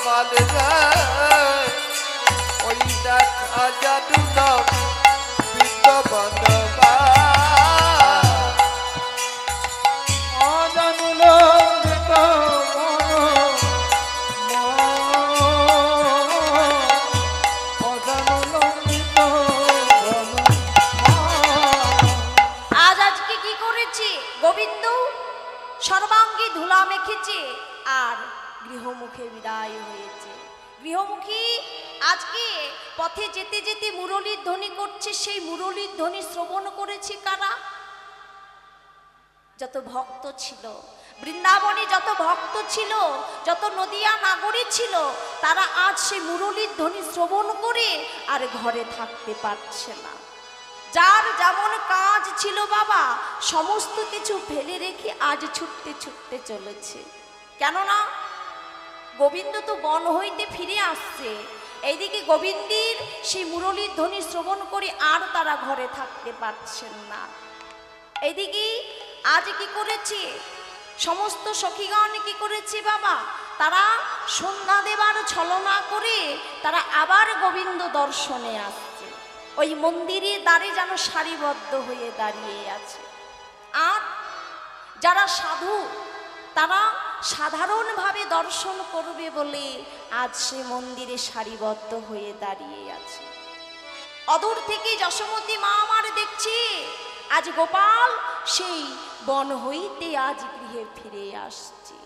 মালরা ওই দেখা জানু লম্বিত বাদ। অজানুল মৃত মন অজানুল মৃত মন। আজকে কি করেছে গোবিন্দ, সর্বাঙ্গে ধুলা মেখেছে আর গৃহমুখে বিদায় হয়েছে। গৃহমুখী আজকে পথে যেতে যেতে মুরলীর ধ্বনি করছে, সেই মুরলীর ধ্বনি শ্রবণ করেছে কারা? যত ভক্ত ছিল বৃন্দাবনে, যত ভক্ত ছিল, যত নদিয়া নাগরী ছিল, তারা আজ সেই মুরলীর ধ্বনি শ্রবণ করে আর ঘরে থাকতে পারছে না। যার যেমন কাজ ছিল বাবা, সমস্ত কিছু ফেলে রেখে আজ ছুটতে ছুটতে চলেছে। কেননা গোবিন্দ তো বন হইতে ফিরে আসছে। এইদিকে গোবিন্দের সেই মুরলীর ধ্বনি শ্রবণ করে আর তারা ঘরে থাকতে পারছেন না। এইদিকে আজ কি করেছে, সমস্ত সখীগণ কি করেছে বাবা, তারা সন্ধ্যা দেবার ছলনা করে তারা আবার গোবিন্দ দর্শনে আসছে। ওই মন্দিরের দ্বারে যেন সারিবদ্ধ হয়ে দাঁড়িয়ে আছে। আর যারা সাধু তারা সাধারণভাবে দর্শন করবে বলে আজ সে মন্দিরে সারিবদ্ধ হয়ে দাঁড়িয়ে আছে। অদূর থেকে যশোমতী মা আমার দেখছি আজ গোপাল সেই বন হইতে আজ গৃহে ফিরে আসছে।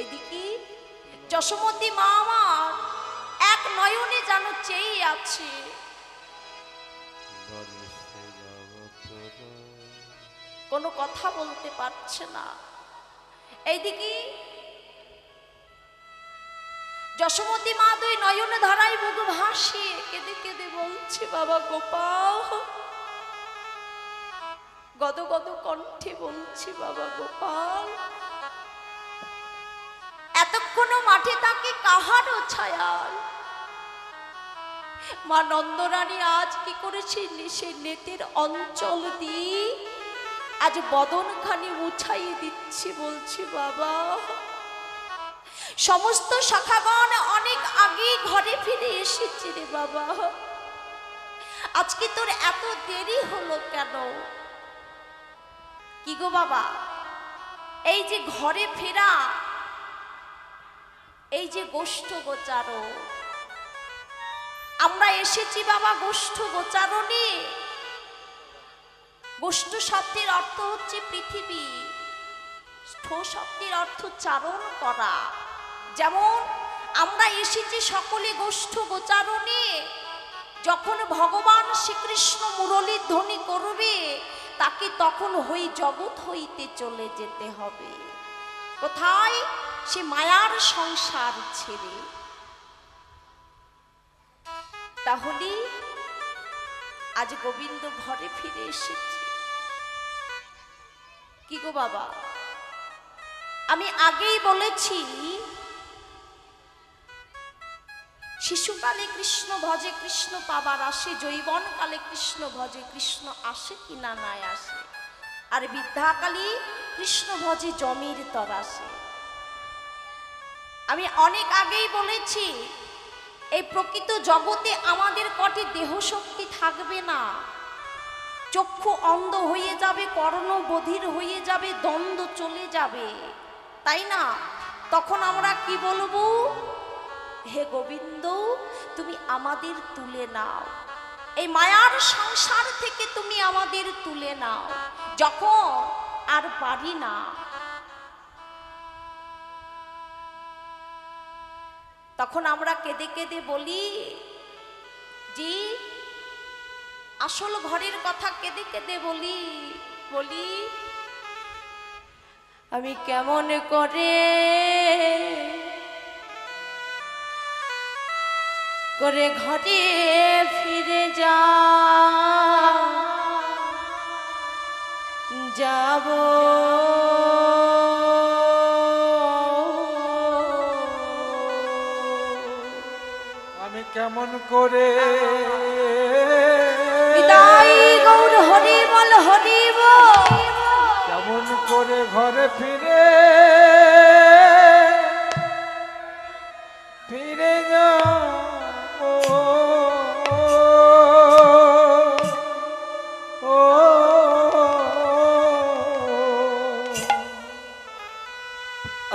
এদিকে যশোমতী মা আমার এক নয়নে যেন চেয়ে আছে, কোনো কথা বলতে পারছে না। এইদিকে যশোমতী মা দুই নয়ন ধারায় মুখ ভাসিয়ে কেঁদে কেঁদে বলছে, বাবা গোপাল, গদ গদ কণ্ঠে বলছে, বাবা গোপাল, এতক্ষণ মাঠে তাকে কাহারও ছায়াল মা নন্দরানী আজ কি করেছে, সে নেতের অঞ্চল দিয়ে আজ বদনখানি মুছাইয়ে দিচ্ছে, বলছে বাবা সমস্ত শাখাগণ অনেক আগে ঘরে ফিরে এসেছে রে বাবা, আজকে তোর এত দেরি হলো কেন? কি গো বাবা, এই যে ঘরে ফেরা, এই যে গোষ্ঠ গোচারণ, আমরা এসেছি বাবা গোষ্ঠ গোচারণে। গোষ্ঠ শব্দের অর্থ হচ্ছে পৃথিবী, স্থ শব্দের অর্থ চারণ করা। যেমন আমরা এসেছি সকলে গোষ্ঠ গোচারণে, যখন ভগবান শ্রীকৃষ্ণ মুরলীর ধ্বনি করবে তাকে তখন হই জগৎ হইতে চলে যেতে হবে। কোথায়? সে মায়ার সংসার ছেড়ে। তাহলে আজ গোবিন্দ ঘরে ফিরে এসেছে। কি গো বাবা, আমি আগেই বলেছি শিশুকালে কৃষ্ণ ভজে কৃষ্ণ পাবার আসে, যৌবন কালে কৃষ্ণ ভজে কৃষ্ণ আসে কিনা নাই আসে, আর বৃদ্ধাকালে কৃষ্ণ ভজে জমির তর আসে। আমি অনেক আগেই বলেছি এই প্রকৃত জগতে আমাদের কটি দেহ শক্তি থাকবে না, চক্ষু অন্ধ হয়ে যাবে, কর্ণ বধির হয়ে যাবে, দ্বন্দ্ব চলে যাবে, তাই না? তখন আমরা কি বলবো? হে গোবিন্দ, তুমি আমাদের তুলে নাও, এই মায়ার সংসার থেকে তুমি আমাদের তুলে নাও। যখন আর পারি না, তখন আমরা কেঁদে কেঁদে বলি, জি আসল ঘরের কথা কেঁদে কেঁদে বলি, আমি কেমন করে ঘরে ফিরে যাব। আমি কেমন করে বিদায় গৌর হরি বল, হরি বল, কেমন করে ঘরে ফিরে যাব।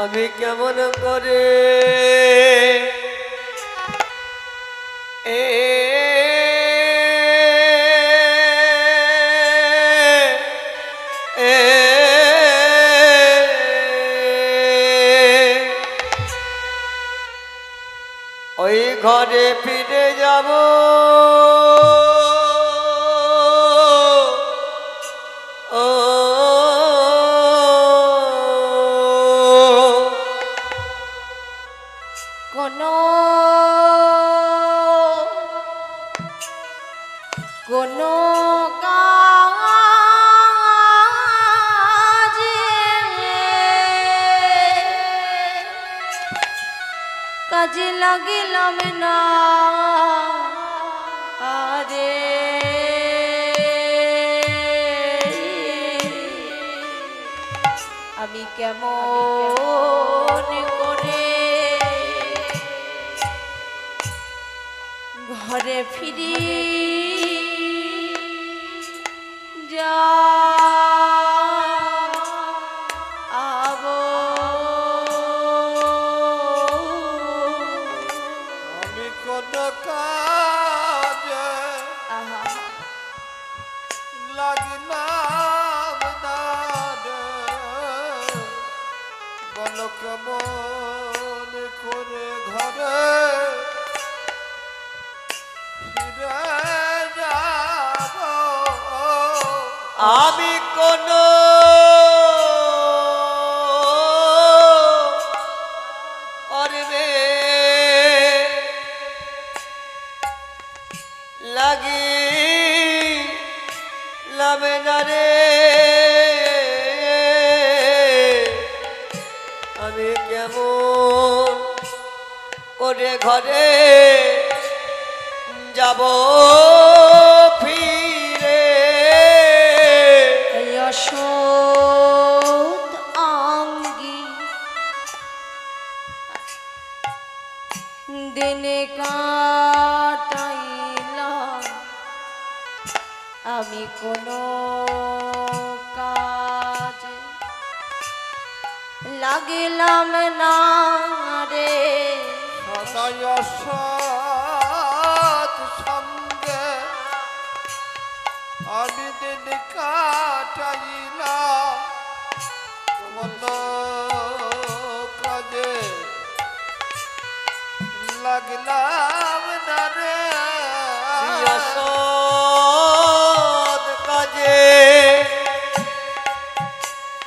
আমি কেমন করে ওই ঘরে ফিরে যাব। কোনো কাজে লাগিলাম না আরে, আমি কেমন করে ঘরে ফিরি যাব। কেমন করে ঘরে ফিরে যাব আমি কোন অর্বে লাগি লাবে না রে আমি কেমন করে ঘরে যাব ফিরে অসৎ অঙ্গী দিনে কাটাইলাম আমি কোনো কাজে লাগিলাম না রে সদয় সৎ সঙ্গে আমি দিন কাটাইলাম মন কাজে লাগলাম না রে অসৎ কাজে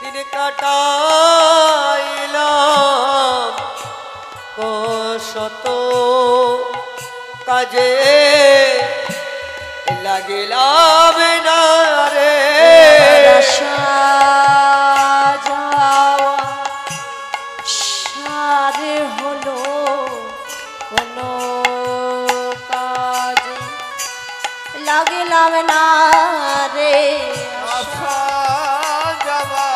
দিন কাটাইলাম শত কাজে লাগিলাম না রে যাওয়া সারে হলো কোনো কাজ লাগিলাম না রে আশা যাওয়া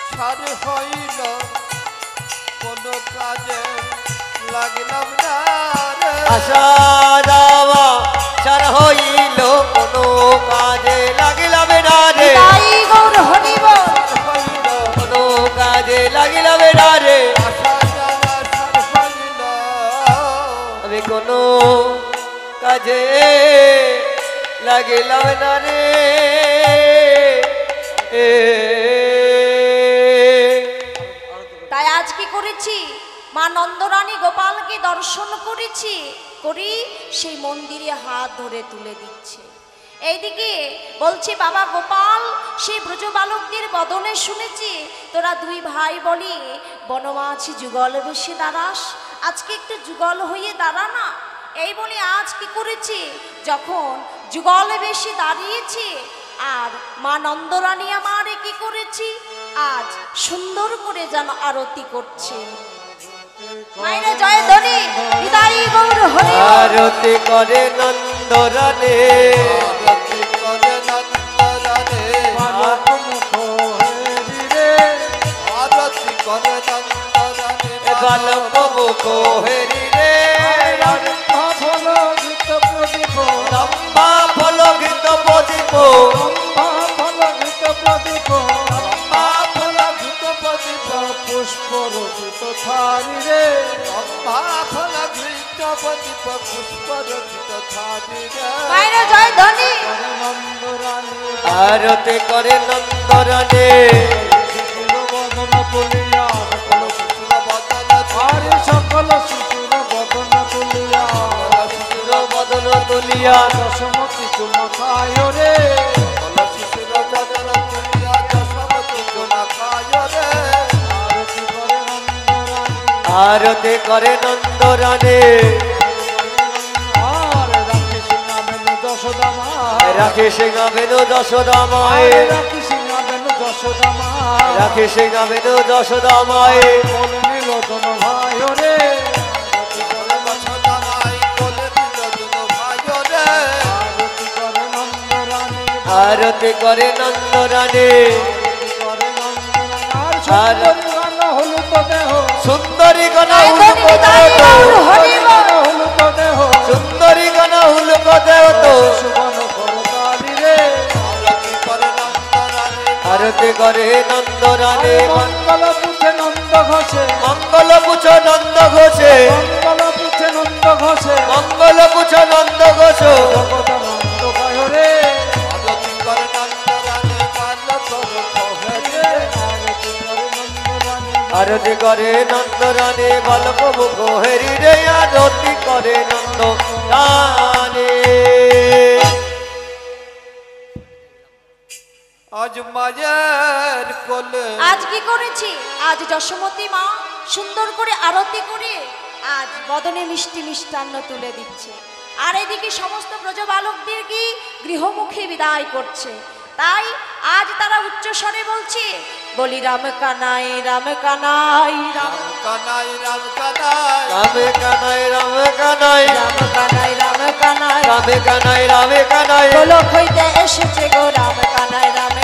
সার হইল কোনো কাজে লাগলাম না রে আশা যাওয়া ছাড় হইল কোনো কাজে লাগিলাম না রে তাই গৌর হরিব হইল কোনো কাজে লাগিলাম না রে আশা যাওয়া সার হইল আমি কোনো কাজে লাগিলাম না রে তাই আজ কি করেছি মা নন্দরানী গোপালকে দর্শন করেছি করি সেই মন্দিরে হাত ধরে তুলে দিচ্ছে এইদিকে বলছি বাবা গোপাল সেই ব্রজবালকদের বদনে শুনেছি তোরা দুই ভাই বলি বনমাছি যুগল বসে দাঁড়াস আজকে একটু যুগল হয়ে দাঁড়া না এই বলে আজ কি করেছি যখন যুগল বেশি দাঁড়িয়েছি আর মা নন্দরানী আমারে কি করেছি আজ সুন্দর করে যেন আরতি করছে মায়ের জয় ধ্বনি হৃদয় গৌর হরি আরতি করে নন্দরানে আরতি করে নন্দরানে আরতি করে নন্দরানে বালক মুখ হেরি রে লম্বা ফলগিত প্রদীপ পুষ্প রচিত থারি রে ফল ঘৃত প্রদীপ পুষ্প রচিত থারি রে মায়ের জয় ধ্বনি নন্দরানী আরতি করে নন্দরানে বদন তুলিয়া শিশুর বদন আরে সকল শিশুর বদন তুলিয়া বদন তুলিয়া দশমতি চুমকায় রে শিশুর বদন তুলিয়া দশমতি চুমকায় রে আরতি করে নন্দরানে আর রাখি সিংহা বেনু যশোদামায় রাখে সিংহা বেনু যশোদামায় রাখি সিংহা বেনু যশোদামায় রাখে সিংহা বেনু যশোদামায় বলে নিল জন ভাই রে বছদানাই কোলে দিল দুনো ভাই রে আরতি করে নন্দরানী আরতি করে নন্দরানে আর সুন্দরী গান হলু তো দেহ সুন্দরী গনা জয় ধ্বনি হৃদয় গৌর হরি হলু তো দেহ সুন্দরী গনা হুলক দেও তো সুবন করতালি রে আরতি করে নন্দরানী আরতি করে নন্দরানে মঙ্গল পুছে নন্দ ঘোষে মঙ্গল পুছ নন্দ ঘোষে মঙ্গল পুছে নন্দ ঘোষে মঙ্গল পুছ নন্দ ঘোষ জগত নন্দ গায় রে আরতি করে নন্দরানী বালক আরতি করে নন্দরানী আরতি করে নন্দ রানে বালক মুখ হেরি রে আরতি করে নন্দ রানে আজ মায়ের কোলে আজ কি করেছি? আজ যশোমতী মা সুন্দর করে আরতি করে আজ বদনে মিষ্টি মিষ্টান্ন তুলে দিচ্ছে, আর এদিকে সমস্ত ব্রজবালকদের কি গৃহমুখী বিদায় করছে। তাই আজ তারা উচ্চ স্বরে বলছে, বলি রাম কানাই রাম কানাই রাম কানাই রাম কানাই রামে কানাই রামে কানাই রাম কানাই রাম কানাই রামে কানাই রামে কানাই গোলক হইতে এসেছে গো রাম কানাই রাম